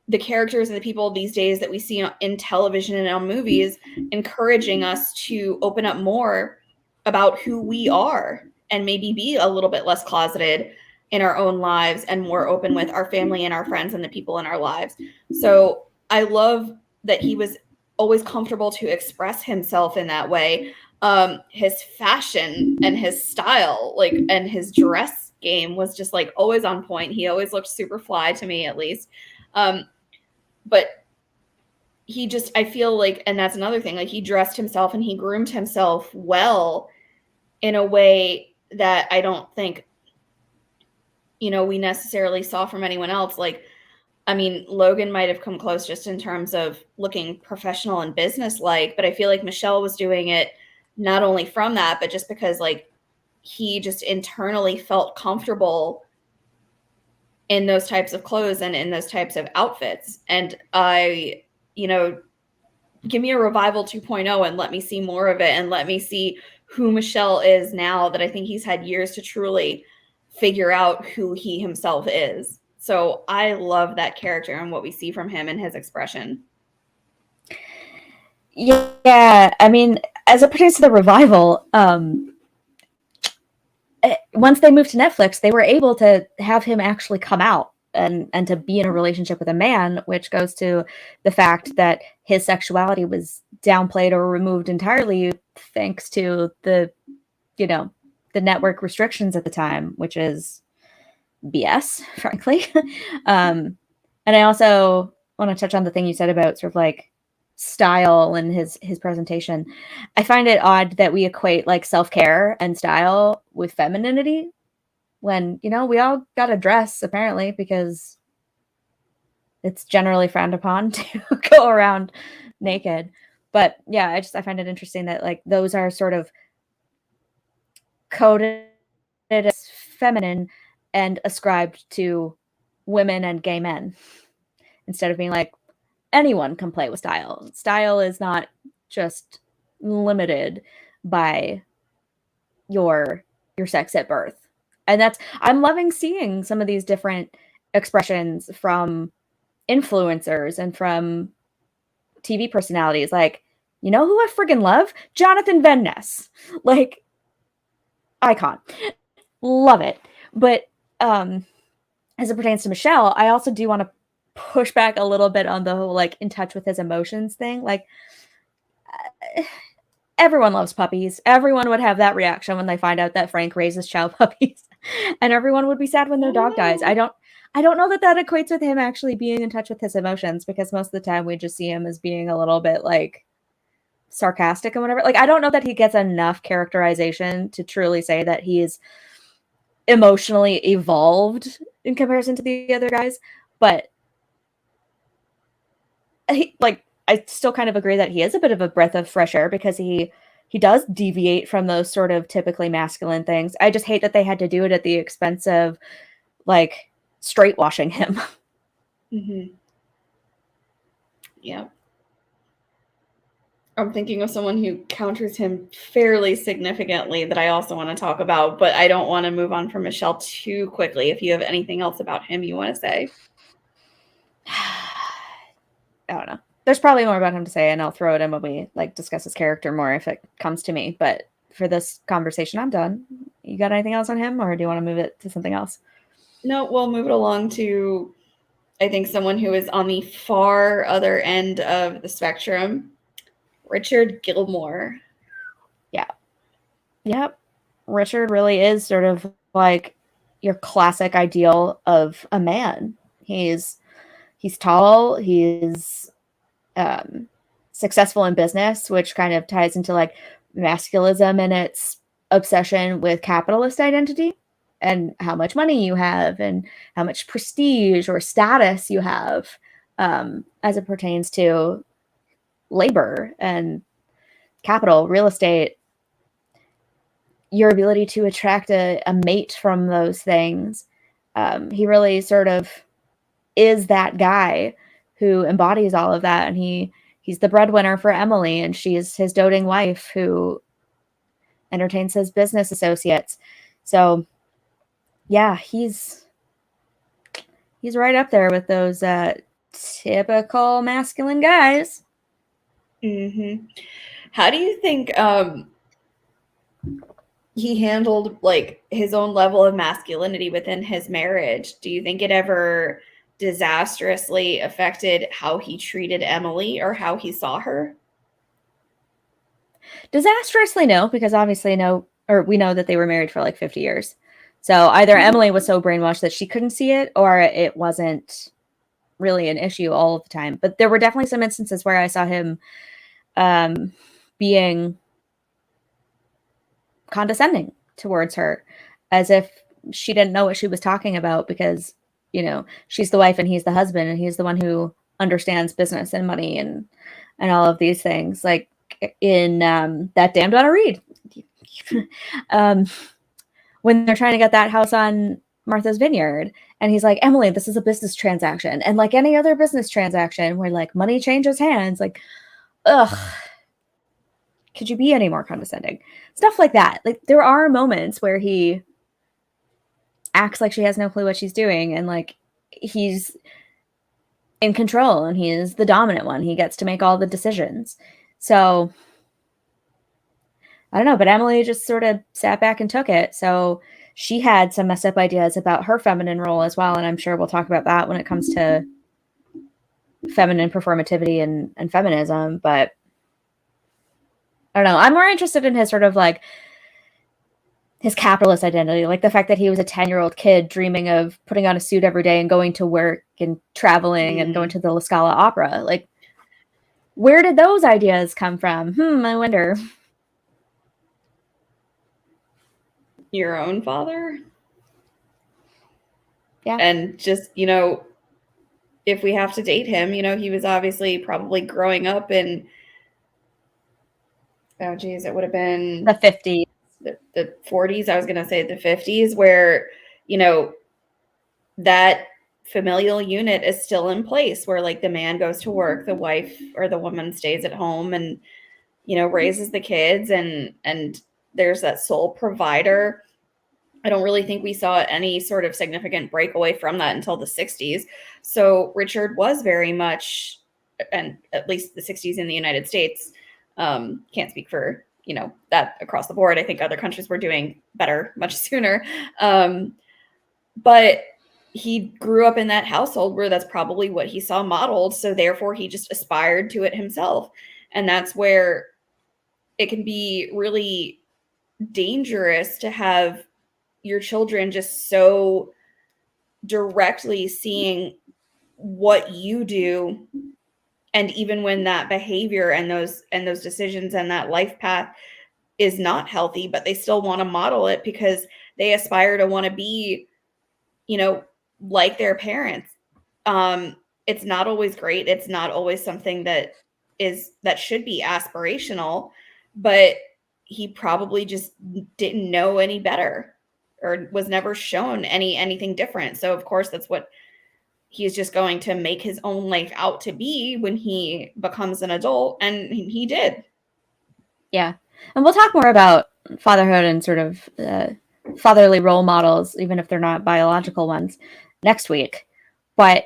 the characters and the people these days that we see in television and on movies, encouraging us to open up more about who we are and maybe be a little bit less closeted in our own lives and more open with our family and our friends and the people in our lives. So I love that he was always comfortable to express himself in that way. His fashion and his style, like, and his dress game was just like always on point. He always looked super fly to me, at least. But he just, I feel like, and that's another thing, like he dressed himself and he groomed himself well in a way that I don't think, we necessarily saw from anyone else. Like, I mean, Logan might have come close just in terms of looking professional and business-like, but I feel like Michelle was doing it not only from that, but just because like he just internally felt comfortable in those types of clothes and in those types of outfits. And I, give me a Revival 2.0 and let me see more of it and let me see who Michelle is now that I think he's had years to truly figure out who he himself is. So I love that character and what we see from him and his expression. Yeah, I mean, as it pertains to the Revival, once they moved to Netflix, they were able to have him actually come out and to be in a relationship with a man, which goes to the fact that his sexuality was downplayed or removed entirely thanks to the network restrictions at the time, which is BS, frankly. And I also want to touch on the thing you said about sort of like style and his presentation. I find it odd that we equate like self-care and style with femininity when, we all got to dress apparently because it's generally frowned upon to go around naked. But yeah, I find it interesting that like those are sort of coded as feminine and ascribed to women and gay men instead of being like anyone can play with style. Style is not just limited by your sex at birth. And I'm loving seeing some of these different expressions from influencers and from TV personalities. Like, who I friggin' love? Jonathan Van Ness. Like, icon. Love it. But as it pertains to Michelle, I also do want to push back a little bit on the whole, like, in touch with his emotions thing. Like, everyone loves puppies. Everyone would have that reaction when they find out that Frank raises chow puppies, and everyone would be sad when their dog dies. I don't know that equates with him actually being in touch with his emotions, because most of the time we just see him as being a little bit, like, sarcastic and whatever. Like, I don't know that he gets enough characterization to truly say that he's emotionally evolved in comparison to the other guys. But I still kind of agree that he is a bit of a breath of fresh air, because he does deviate from those sort of typically masculine things. I just hate that they had to do it at the expense of, like, straight washing him. Mm-hmm. Yeah. I'm thinking of someone who counters him fairly significantly that I also want to talk about, but I don't want to move on from Michelle too quickly. If you have anything else about him you want to say. I don't know. There's probably more about him to say, and I'll throw it in when we, like, discuss his character more if it comes to me. But for this conversation, I'm done. You got anything else on him, or do you want to move it to something else? No, we'll move it along to, I think, someone who is on the far other end of the spectrum, Richard Gilmore. Yeah. Yep. Richard really is sort of like your classic ideal of a man. He's tall, he's successful in business, which kind of ties into, like, masculism and its obsession with capitalist identity and how much money you have and how much prestige or status you have, as it pertains to labor and capital, real estate, your ability to attract a mate from those things. He really sort of is that guy who embodies all of that, and he's the breadwinner for Emily, and she's his doting wife who entertains his business associates. So yeah, he's right up there with those typical masculine guys. Mm-hmm. How do you think he handled, like, his own level of masculinity within his marriage? Do you think it ever disastrously affected how he treated Emily or how he saw her? Disastrously, no, because obviously we know that they were married for like 50 years. So either Emily was so brainwashed that she couldn't see it, or it wasn't really an issue all of the time. But there were definitely some instances where I saw him being condescending towards her, as if she didn't know what she was talking about, because, she's the wife and he's the husband, and he's the one who understands business and money and all of these things. Like in that damned Donna Reed, when they're trying to get that house on Martha's Vineyard, and he's like, Emily, this is a business transaction, and like any other business transaction where, like, money changes hands, like, ugh, could you be any more condescending? Stuff like that. Like, there are moments where he acts like she has no clue what she's doing, and, like, he's in control and he is the dominant one. He gets to make all the decisions. So I don't know, but Emily just sort of sat back and took it. So she had some messed up ideas about her feminine role as well, and I'm sure we'll talk about that when it comes to feminine performativity and feminism. But I don't know. I'm more interested in his sort of, like, his capitalist identity, like the fact that he was a 10-year-old kid dreaming of putting on a suit every day and going to work and traveling and going to the La Scala Opera. Like, where did those ideas come from? I wonder. Your own father? Yeah. And just, if we have to date him, he was obviously probably growing up in, oh geez, it would have been The 50s. The 40s. I was going to say the 50s, where, that familial unit is still in place, where, like, the man goes to work, the wife or the woman stays at home and, raises the kids, and there's that sole provider. I don't really think we saw any sort of significant breakaway from that until the 60s. So Richard was very much, and at least the 60s in the United States, can't speak for, that across the board. I think other countries were doing better much sooner. But he grew up in that household where that's probably what he saw modeled. So therefore he just aspired to it himself. And that's where it can be really dangerous to have your children just so directly seeing what you do, and even when that behavior and those decisions and that life path is not healthy, but they still want to model it because they aspire to want to be, you know, like their parents. It's not always great. It's not always something that should be aspirational, but he probably just didn't know any better or was never shown anything different. So of course that's what he's just going to make his own life out to be when he becomes an adult, and he did. Yeah. And we'll talk more about fatherhood and sort of fatherly role models, even if they're not biological ones, next week. But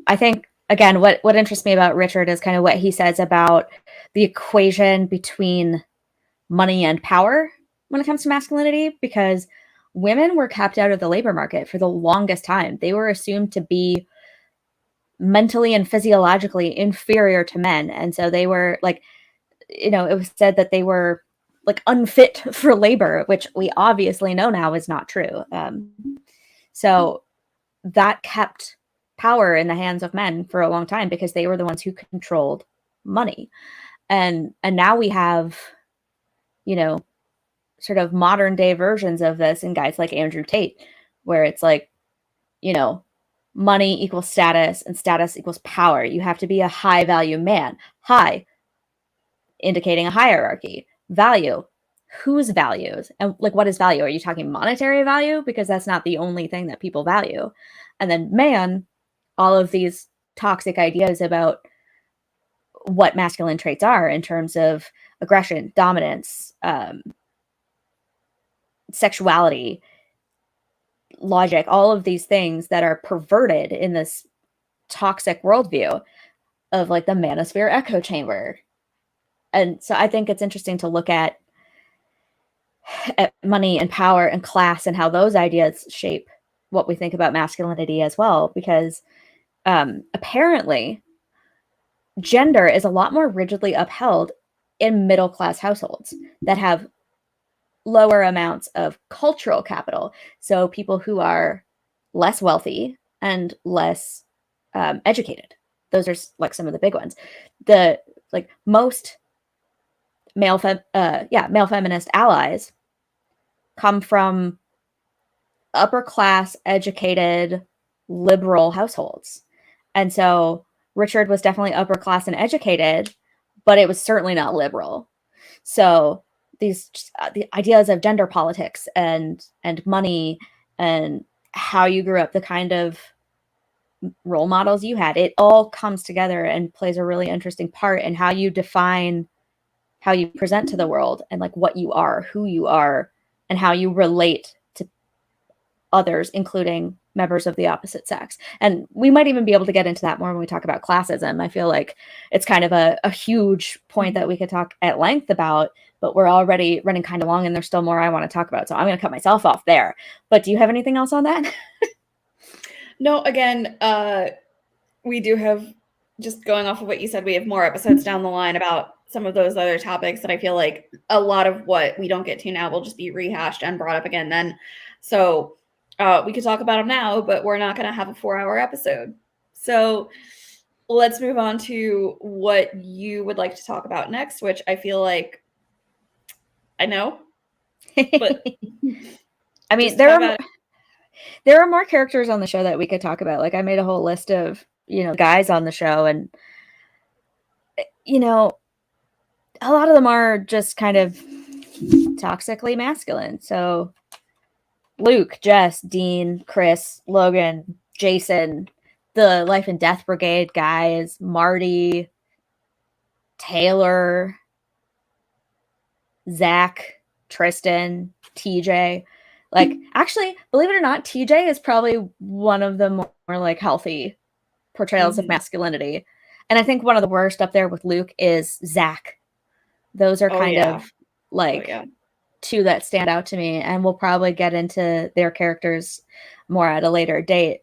I think, again, what interests me about Richard is kind of what he says about the equation between money and power when it comes to masculinity, because women were kept out of the labor market for the longest time. They were assumed to be mentally and physiologically inferior to men. And so they were like, it was said that they were like unfit for labor, which we obviously know now is not true. So that kept power in the hands of men for a long time because they were the ones who controlled money. And now we have, sort of modern day versions of this in guys like Andrew Tate, where it's like, money equals status and status equals power. You have to be a high value man. High, indicating a hierarchy. Value, whose values? And like, what is value? Are you talking monetary value? Because that's not the only thing that people value. And then man, all of these toxic ideas about what masculine traits are in terms of aggression, dominance, sexuality, logic, all of these things that are perverted in this toxic worldview of like the manosphere echo chamber. And so I think it's interesting to look at money and power and class and how those ideas shape what we think about masculinity as well, because apparently gender is a lot more rigidly upheld in middle class households that have lower amounts of cultural capital. So people who are less wealthy and less educated. Those are like some of the big ones. The like most male feminist allies come from upper class, educated, liberal households. And so Richard was definitely upper class and educated, but it was certainly not liberal. So these the ideas of gender politics and money and how you grew up, the kind of role models you had, it all comes together and plays a really interesting part in how you define how you present to the world and like what you are, who you are, and how you relate to others, including members of the opposite sex. And we might even be able to get into that more when we talk about classism. I feel like it's kind of a huge point that we could talk at length about, but we're already running kind of long and there's still more I want to talk about. So I'm going to cut myself off there. But do you have anything else on that? No, again, we do have, just going off of what you said, we have more episodes down the line about some of those other topics that I feel like a lot of what we don't get to now will just be rehashed and brought up again then. So we could talk about them now, but we're not going to have a 4-hour episode. So let's move on to what you would like to talk about next, which I feel like I know, but I mean, there are more characters on the show that we could talk about. Like I made a whole list of, guys on the show, and a lot of them are just kind of toxically masculine. So Luke, Jess, Dean, Chris, Logan, Jason, the Life and Death Brigade guys, Marty, Taylor, Zach, Tristan, TJ. Like, actually, believe it or not, TJ is probably one of the more like healthy portrayals of masculinity. And I think one of the worst up there with Luke is Zach. Those are kind of like two that stand out to me. And we'll probably get into their characters more at a later date.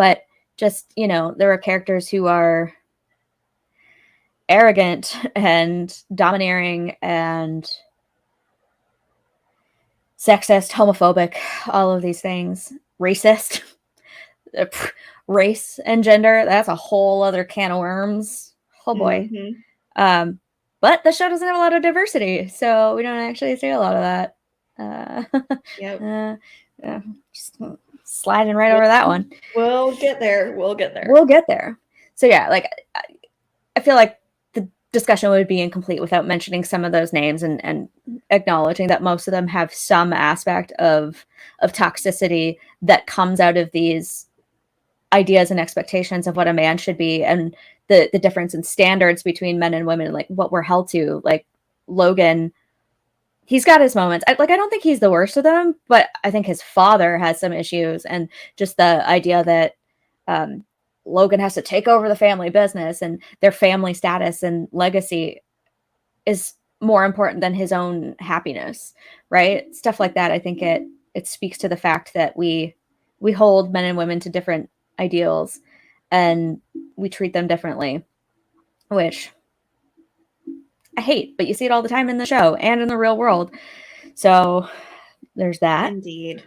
but just, there are characters who are arrogant and domineering and sexist, homophobic, all of these things, racist, race and gender. That's a whole other can of worms. Oh boy. Mm-hmm. But the show doesn't have a lot of diversity, so we don't actually see a lot of that. Yep. Just sliding right over that one. We'll get there. We'll get there. So yeah, like I feel like the discussion would be incomplete without mentioning some of those names and acknowledging that most of them have some aspect of toxicity that comes out of these ideas and expectations of what a man should be, and the difference in standards between men and women, like what we're held to. Like Logan, he's got his moments. I don't think he's the worst of them, but I think his father has some issues, and just the idea that Logan has to take over the family business and their family status and legacy is more important than his own happiness, right? Stuff like that. I think it speaks to the fact that we hold men and women to different ideals and we treat them differently, which I hate, but you see it all the time in the show and in the real world. So there's that. Indeed.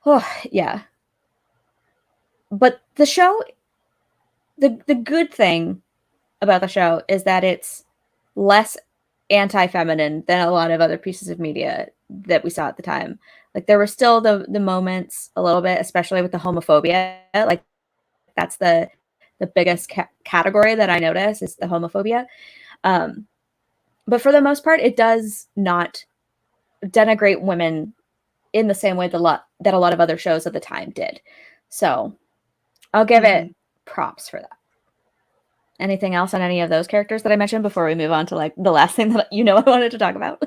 Oh, yeah. But the show, the good thing about the show is that it's less anti-feminine than a lot of other pieces of media that we saw at the time. Like there were still the moments a little bit, especially with the homophobia. Like that's the biggest category that I notice is the homophobia. But for the most part, it does not denigrate women in the same way that a lot of other shows at the time did. So I'll give it props for that. Anything else on any of those characters that I mentioned before we move on to like the last thing that I wanted to talk about?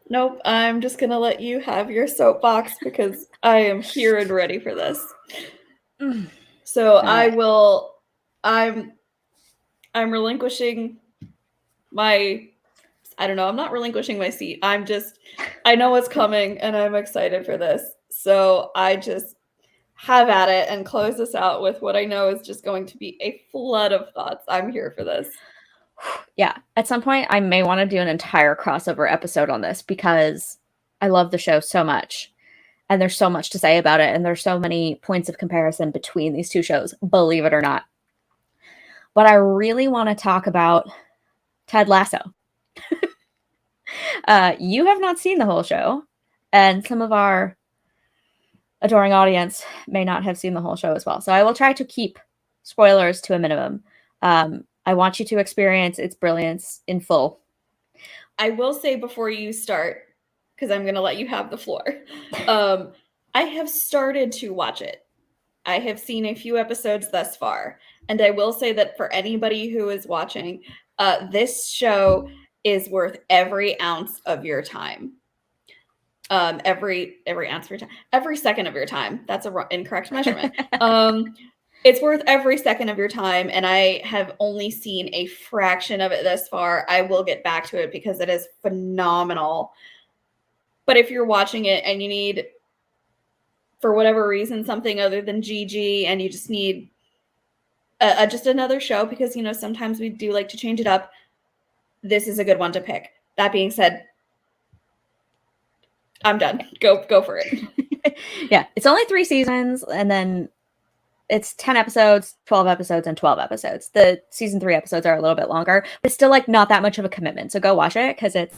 Nope. I'm just going to let you have your soapbox because I am here and ready for this. So I'm relinquishing my, I'm not relinquishing my seat. I know what's coming and I'm excited for this. So I just have at it and close this out with what I know is just going to be a flood of thoughts. I'm here for this. Yeah. At some point, I may want to do an entire crossover episode on this because I love the show so much. And there's so much to say about it. And there's so many points of comparison between these two shows, believe it or not. But I really want to talk about Ted Lasso. You have not seen the whole show. And some of our adoring audience may not have seen the whole show as well. So I will try to keep spoilers to a minimum. I want you to experience its brilliance in full. I will say before you start, because I'm going to let you have the floor. I have started to watch it. I have seen a few episodes thus far. And I will say that for anybody who is watching, this show is worth every ounce of your time. Every ounce of your time. Every second of your time. That's an incorrect measurement. It's worth every second of your time, and I have only seen a fraction of it thus far. I will get back to it because it is phenomenal. But if you're watching it and you need, for whatever reason, something other than GG, and you just need just another show, because, sometimes we do like to change it up, this is a good one to pick. That being said, I'm done. Go for it. Yeah, it's only 3 seasons, and then it's 10 episodes, 12 episodes, and 12 episodes. The season 3 episodes are a little bit longer, but it's still like not that much of a commitment. So go watch it because it's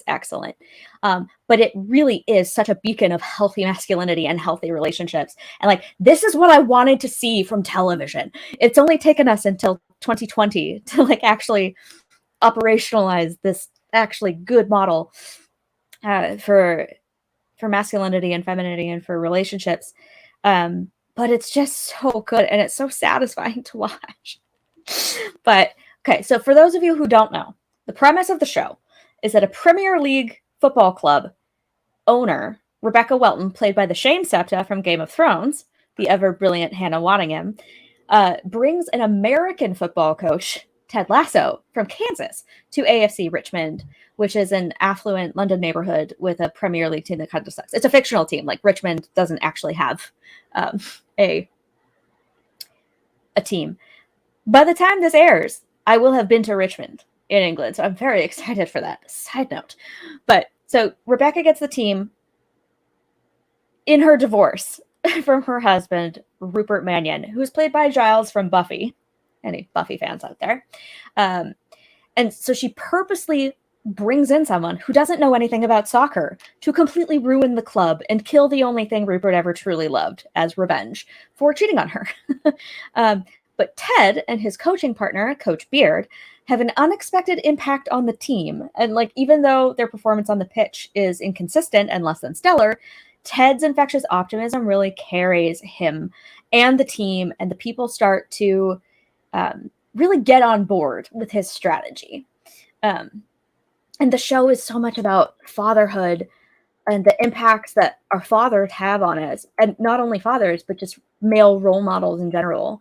excellent. But it really is such a beacon of healthy masculinity and healthy relationships. And like, this is what I wanted to see from television. It's only taken us until 2020 to like actually operationalize this actually good model for masculinity and femininity and for relationships. But it's just so good and it's so satisfying to watch. But okay, so for those of you who don't know, the premise of the show is that a Premier League football club owner, Rebecca Welton, played by the Shane Septa from Game of Thrones, the ever brilliant Hannah Waddingham, brings an American football coach, Ted Lasso, from Kansas to AFC Richmond, which is an affluent London neighborhood with a Premier League team that kind of sucks. It's a fictional team. Like Richmond doesn't actually have a a team. By the time this airs, I will have been to Richmond in England, so I'm very excited for that. Side note. But so Rebecca gets the team in her divorce from her husband, Rupert Mannion, who's played by Giles from Buffy. Any Buffy fans out there? And so she purposely brings in someone who doesn't know anything about soccer to completely ruin the club and kill the only thing Rupert ever truly loved as revenge for cheating on her. But Ted and his coaching partner, Coach Beard, have an unexpected impact on the team. And like, even though their performance on the pitch is inconsistent and less than stellar, Ted's infectious optimism really carries him and the team, and the people start to really get on board with his strategy. And the show is so much about fatherhood and the impacts that our fathers have on us, and not only fathers, but just male role models in general,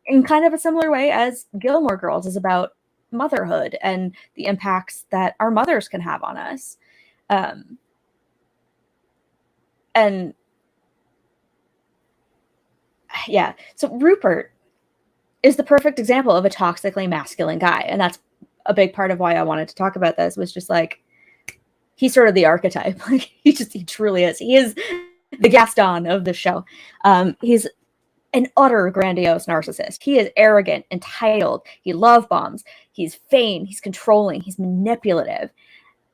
in kind of a similar way as Gilmore Girls is about motherhood and the impacts that our mothers can have on us. And yeah, so Rupert is the perfect example of a toxically masculine guy. And that's a big part of why I wanted to talk about this, was just like, he's sort of the archetype. Like he truly is. He is the Gaston of the show. He's an utter grandiose narcissist. He is arrogant, entitled. He love bombs. He's vain. He's controlling. He's manipulative.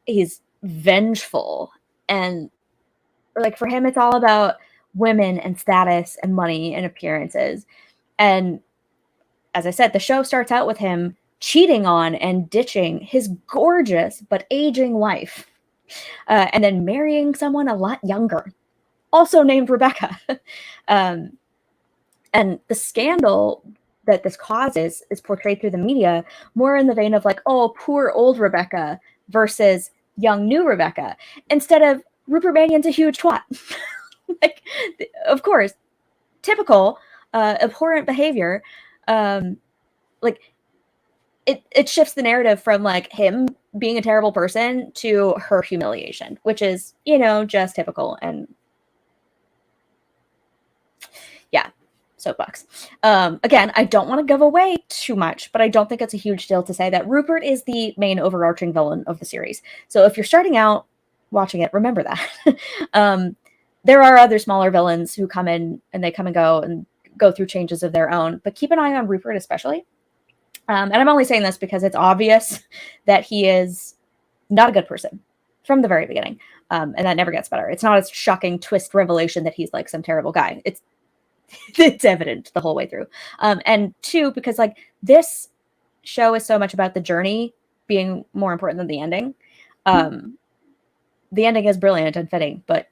He's vengeful. And like for him, it's all about women and status and money and appearances. And as I said, the show starts out with him cheating on and ditching his gorgeous but aging wife, and then marrying someone a lot younger, also named Rebecca. And the scandal that this causes is portrayed through the media more in the vein of like, oh, poor old Rebecca versus young new Rebecca, instead of Rupert Mannion's a huge twat. Like, of course, typical abhorrent behavior. Like it shifts the narrative from like him being a terrible person to her humiliation, which is, just typical. And yeah, soapbox. Again, I don't want to give away too much, but I don't think it's a huge deal to say that Rupert is the main overarching villain of the series. So if you're starting out watching it, remember that. There are other smaller villains who come in and they come and go through changes of their own, but keep an eye on Rupert especially. And I'm only saying this because it's obvious that he is not a good person from the very beginning. And that never gets better. It's not a shocking twist revelation that he's like some terrible guy. It's evident the whole way through. And two, because like this show is so much about the journey being more important than the ending. The ending is brilliant and fitting, but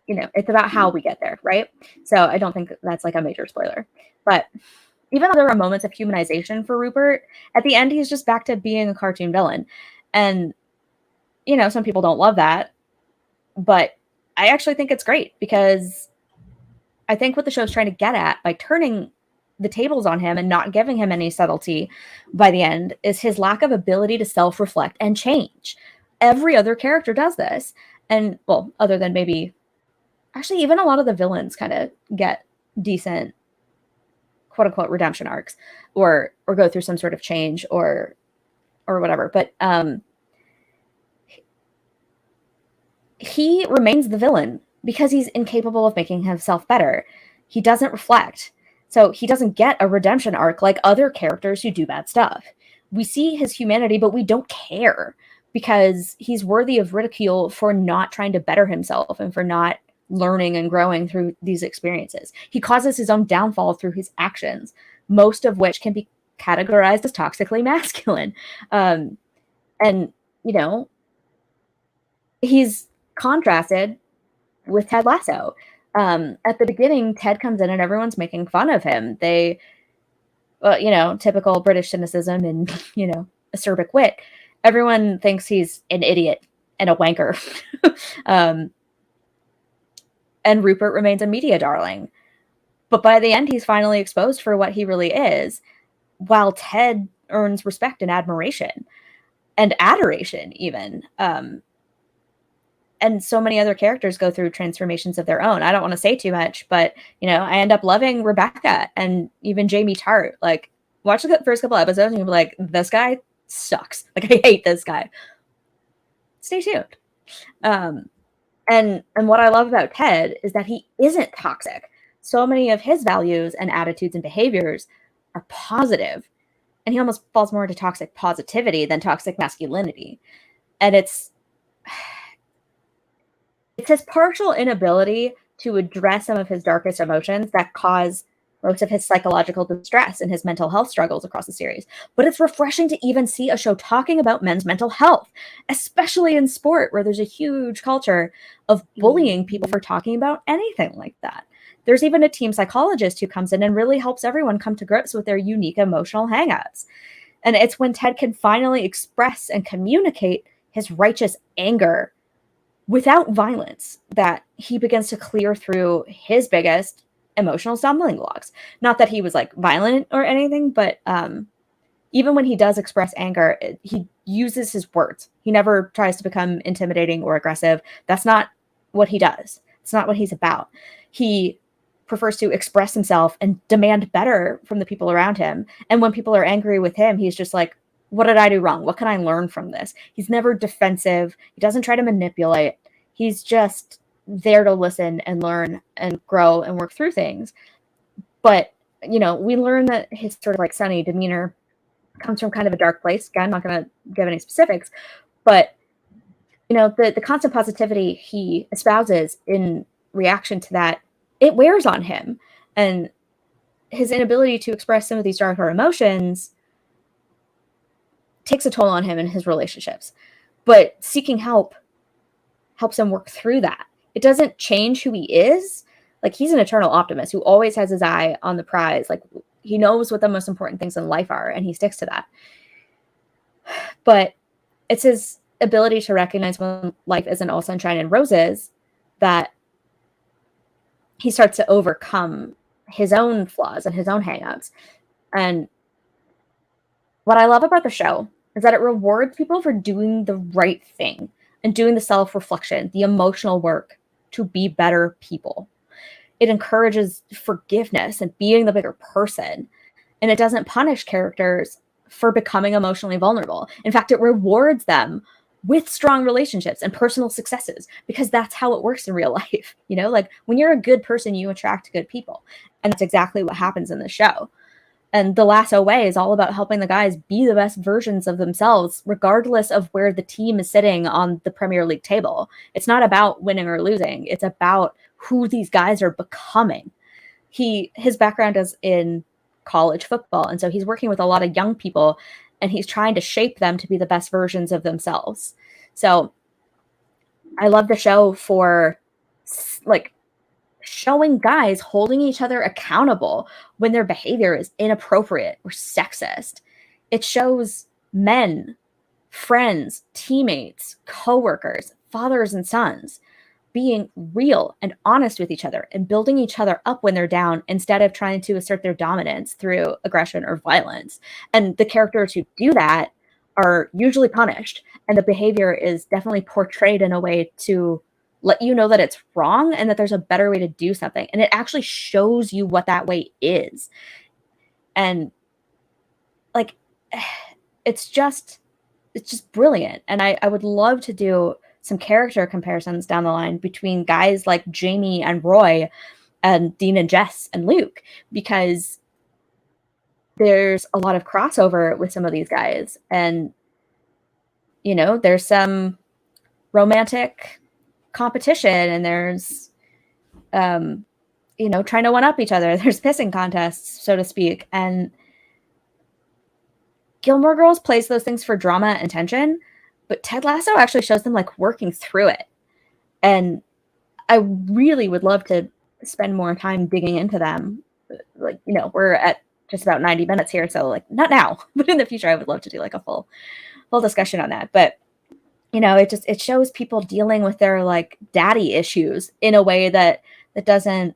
it's about how we get there, right? So I don't think that's like a major spoiler. But even though there are moments of humanization for Rupert, at the end he's just back to being a cartoon villain. And some people don't love that, but I actually think it's great, because I think what the show's trying to get at by turning the tables on him and not giving him any subtlety by the end is his lack of ability to self-reflect and change. Every other character does this. And well, other than maybe, actually, even a lot of the villains kind of get decent quote unquote redemption arcs or go through some sort of change or whatever. But he remains the villain because he's incapable of making himself better. He doesn't reflect. So he doesn't get a redemption arc like other characters who do bad stuff. We see his humanity, but we don't care because he's worthy of ridicule for not trying to better himself and for not learning and growing through these experiences. He causes his own downfall through his actions, most of which can be categorized as toxically masculine. And, he's contrasted with Ted Lasso. At the beginning, Ted comes in and everyone's making fun of him. They, typical British cynicism and, acerbic wit. Everyone thinks he's an idiot and a wanker. And Rupert remains a media darling. But by the end, he's finally exposed for what he really is, while Ted earns respect and admiration and adoration even. and so many other characters go through transformations of their own. I don't want to say too much, but I end up loving Rebecca and even Jamie Tart. Like, watch the first couple episodes and you'll be like, this guy sucks. Like, I hate this guy. Stay tuned. And what I love about Ted is that he isn't toxic. So many of his values and attitudes and behaviors are positive, and he almost falls more into toxic positivity than toxic masculinity. And it's his partial inability to address some of his darkest emotions that cause most of his psychological distress and his mental health struggles across the series. But it's refreshing to even see a show talking about men's mental health, especially in sport, where there's a huge culture of bullying people for talking about anything like that. There's even a team psychologist who comes in and really helps everyone come to grips with their unique emotional hangups. And it's when Ted can finally express and communicate his righteous anger without violence that he begins to clear through his biggest emotional stumbling blocks. Not that he was like violent or anything, but even when he does express anger, he uses his words. He never tries to become intimidating or aggressive. That's not what he does. It's not what he's about. He prefers to express himself and demand better from the people around him. And when people are angry with him, he's just like, what did I do wrong? What can I learn from this? He's never defensive. He doesn't try to manipulate. He's just there to listen and learn and grow and work through things. But, we learn that his sort of like sunny demeanor comes from kind of a dark place. Again, I'm not going to give any specifics, but, the constant positivity he espouses in reaction to that, it wears on him. And his inability to express some of these darker emotions takes a toll on him in his relationships. But seeking help helps him work through that. It doesn't change who he is. Like, he's an eternal optimist who always has his eye on the prize. Like, he knows what the most important things in life are, and he sticks to that. But it's his ability to recognize when life isn't all sunshine and roses that he starts to overcome his own flaws and his own hangups. And what I love about the show is that it rewards people for doing the right thing and doing the self-reflection, the emotional work to be better people. It encourages forgiveness and being the bigger person. And it doesn't punish characters for becoming emotionally vulnerable. In fact, it rewards them with strong relationships and personal successes, because that's how it works in real life. Like, when you're a good person, you attract good people. And that's exactly what happens in the show. And The Lasso Way is all about helping the guys be the best versions of themselves, regardless of where the team is sitting on the Premier League table. It's not about winning or losing. It's about who these guys are becoming. His background is in college football, and so he's working with a lot of young people, and he's trying to shape them to be the best versions of themselves. So I love the show for like showing guys holding each other accountable when their behavior is inappropriate or sexist. It shows men, friends, teammates, coworkers, fathers and sons being real and honest with each other and building each other up when they're down, instead of trying to assert their dominance through aggression or violence. And the characters who do that are usually punished, and the behavior is definitely portrayed in a way to let you know that it's wrong and that there's a better way to do something. And it actually shows you what that way is. And like, it's just brilliant. And I would love to do some character comparisons down the line between guys like Jamie and Roy and Dean and Jess and Luke, because there's a lot of crossover with some of these guys. And, there's some romantic competition, and there's, trying to one up each other. There's pissing contests, so to speak. And Gilmore Girls plays those things for drama and tension, but Ted Lasso actually shows them like working through it. And I really would love to spend more time digging into them. Like, we're at just about 90 minutes here, so like not now, but in the future, I would love to do like a full discussion on that. But it shows people dealing with their like daddy issues in a way that doesn't,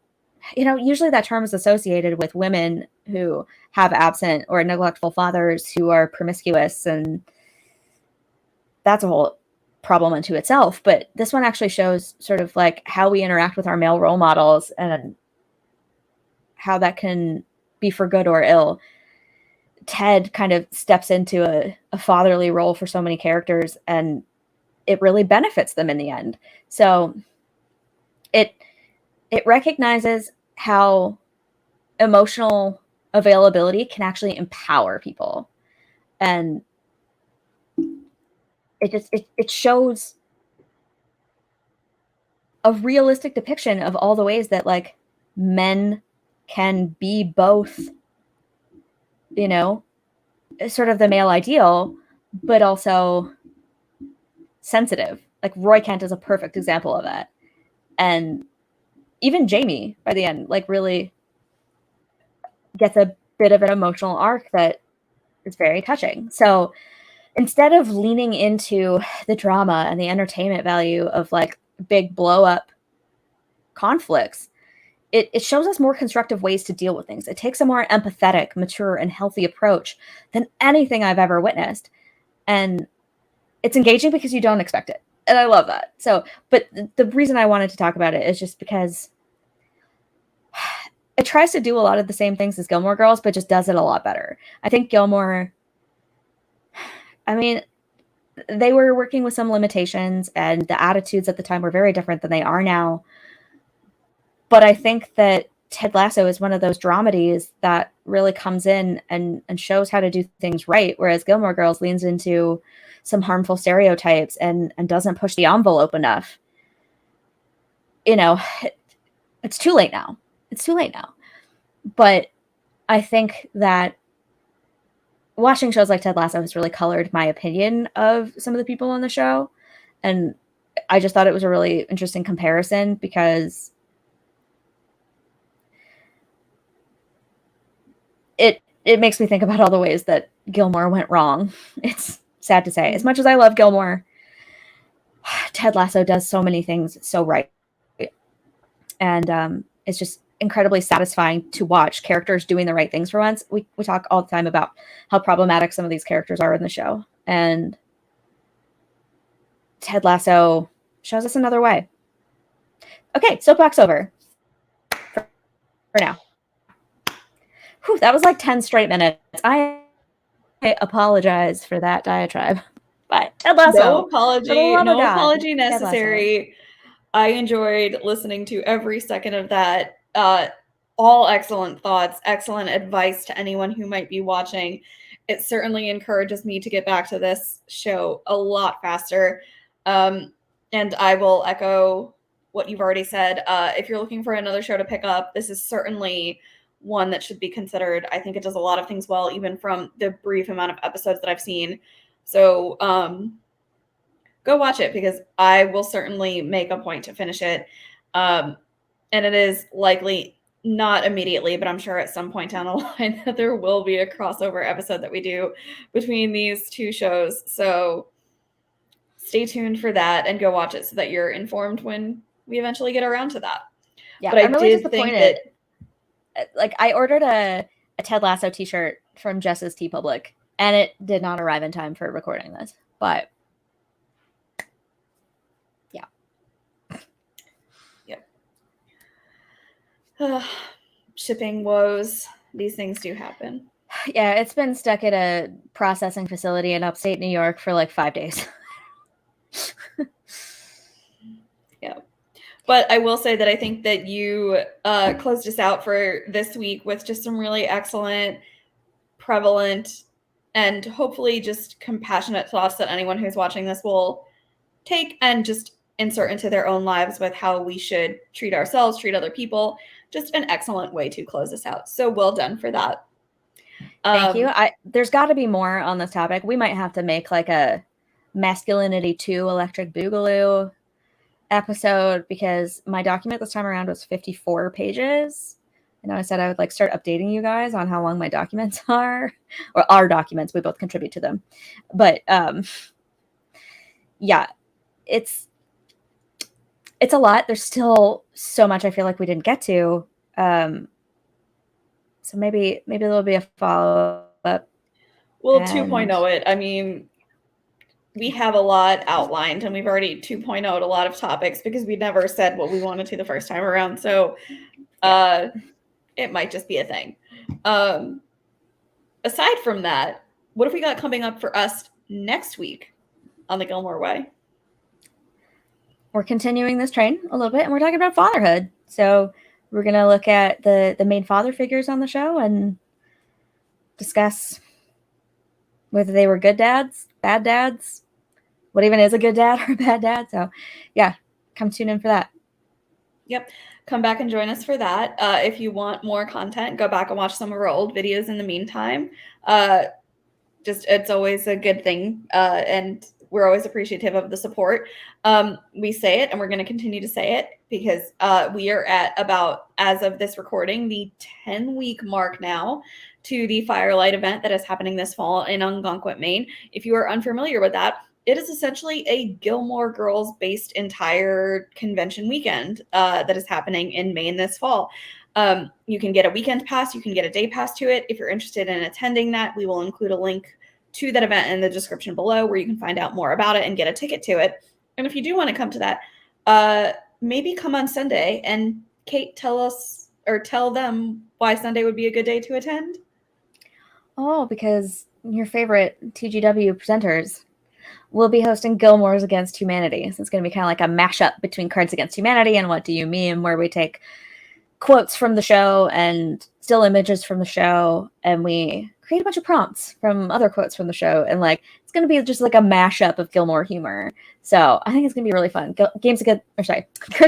usually that term is associated with women who have absent or neglectful fathers who are promiscuous, and that's a whole problem unto itself, but this one actually shows sort of like how we interact with our male role models and how that can be for good or ill. Ted kind of steps into a fatherly role for so many characters, and it really benefits them in the end. So it recognizes how emotional availability can actually empower people, and it shows a realistic depiction of all the ways that like men can be both, you know, sort of the male ideal, but also sensitive. Like Roy Kent is a perfect example of that. And even Jamie by the end, like really gets a bit of an emotional arc that is very touching. So instead of leaning into the drama and the entertainment value of like big blow up conflicts, it shows us more constructive ways to deal with things. It takes a more empathetic, mature, and healthy approach than anything I've ever witnessed. And it's engaging because you don't expect it. And I love that. So, but the reason I wanted to talk about it is just because it tries to do a lot of the same things as Gilmore Girls, but just does it a lot better. I think Gilmore, I mean, they were working with some limitations and the attitudes at the time were very different than they are now. But I think that Ted Lasso is one of those dramedies that really comes in and shows how to do things right, whereas Gilmore Girls leans into some harmful stereotypes and doesn't push the envelope enough. You know, it's too late now. It's too late now. But I think that watching shows like Ted Lasso has really colored my opinion of some of the people on the show. And I just thought it was a really interesting comparison because it makes me think about all the ways that Gilmore went wrong. It's sad to say. As much as I love Gilmore, Ted Lasso does so many things so right. And it's just incredibly satisfying to watch characters doing the right things for once. We talk all the time about how problematic some of these characters are in the show. And Ted Lasso shows us another way. Okay, soapbox over for now. Whew, that was like 10 straight minutes. I apologize for that diatribe. But Ted Lasso. No apology necessary. I enjoyed listening to every second of that. All excellent thoughts, excellent advice to anyone who might be watching. It certainly encourages me to get back to this show a lot faster. And I will echo what you've already said. If you're looking for another show to pick up, this is certainly one that should be considered. I think it does a lot of things well, even from the brief amount of episodes that I've seen. So go watch it because I will certainly make a point to finish it. And it is likely not immediately, but I'm sure at some point down the line that there will be a crossover episode that we do between these two shows. So stay tuned for that and go watch it so that you're informed when we eventually get around to that. Yeah, but I I'm really did think that like I ordered a Ted Lasso t-shirt from Jess's Tea Public and it did not arrive in time for recording this. But yeah. Yep. Shipping woes. These things do happen. Yeah, it's been stuck at a processing facility in upstate New York for like 5 days. Yeah. But I will say that I think that you closed us out for this week with just some really excellent, prevalent, and hopefully just compassionate thoughts that anyone who's watching this will take and just insert into their own lives with how we should treat ourselves, treat other people. Just an excellent way to close us out. So well done for that. Thank you. There's got to be more on this topic. We might have to make like a Masculinity 2 Electric Boogaloo episode because my document this time around was 54 pages. I know I said I would like start updating you guys on how long my documents are, or our documents. We both contribute to them. But yeah, it's a lot. There's still so much I feel like we didn't get to. So maybe there'll be a follow-up. We'll 2.0 it. I mean, we have a lot outlined, and we've already 2.0'd a lot of topics because we never said what we wanted to the first time around. So it might just be a thing. Aside from that, what have we got coming up for us next week on the Gilmore Way? We're continuing this train a little bit, and we're talking about fatherhood. So we're going to look at the main father figures on the show and discuss whether they were good dads, bad dads, what even is a good dad or a bad dad. So yeah, come tune in for that. Yep. Come back and join us for that. If you want more content, go back and watch some of our old videos in the meantime. It's always a good thing. And we're always appreciative of the support. We say it, and we're going to continue to say it because we are at about, as of this recording, the 10-week mark now to the Firelight event that is happening this fall in Algonquin, Maine. If you are unfamiliar with that, it is essentially a Gilmore Girls based entire convention weekend that is happening in Maine this fall. You can get a weekend pass. You can get a day pass to it. If you're interested in attending that, we will include a link to that event in the description below where you can find out more about it and get a ticket to it. And if you do want to come to that, maybe come on Sunday. And Kate, tell them why Sunday would be a good day to attend. Oh, because your favorite TGW presenters will be hosting Gilmore's Against Humanity. So it's going to be kind of like a mashup between Cards Against Humanity and What Do You Meme, where we take quotes from the show and still images from the show, and we create a bunch of prompts from other quotes from the show, and like it's going to be just like a mashup of Gilmore humor. So I think it's going to be really fun. Cards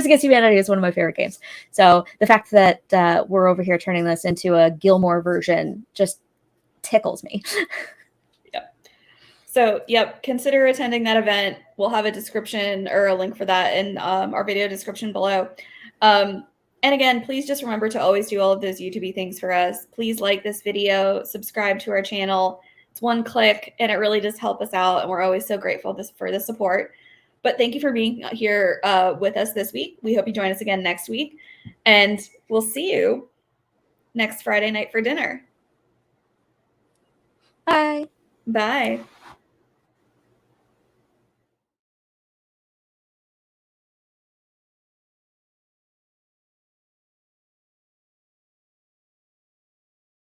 Against Humanity is one of my favorite games. So the fact that we're over here turning this into a Gilmore version just tickles me. So, consider attending that event. We'll have a description or a link for that in our video description below. And again, please just remember to always do all of those YouTube things for us. Please like this video, subscribe to our channel. It's one click, and it really does help us out, and we're always so grateful for the support. But thank you for being here with us this week. We hope you join us again next week, and we'll see you next Friday night for dinner. Bye. Bye.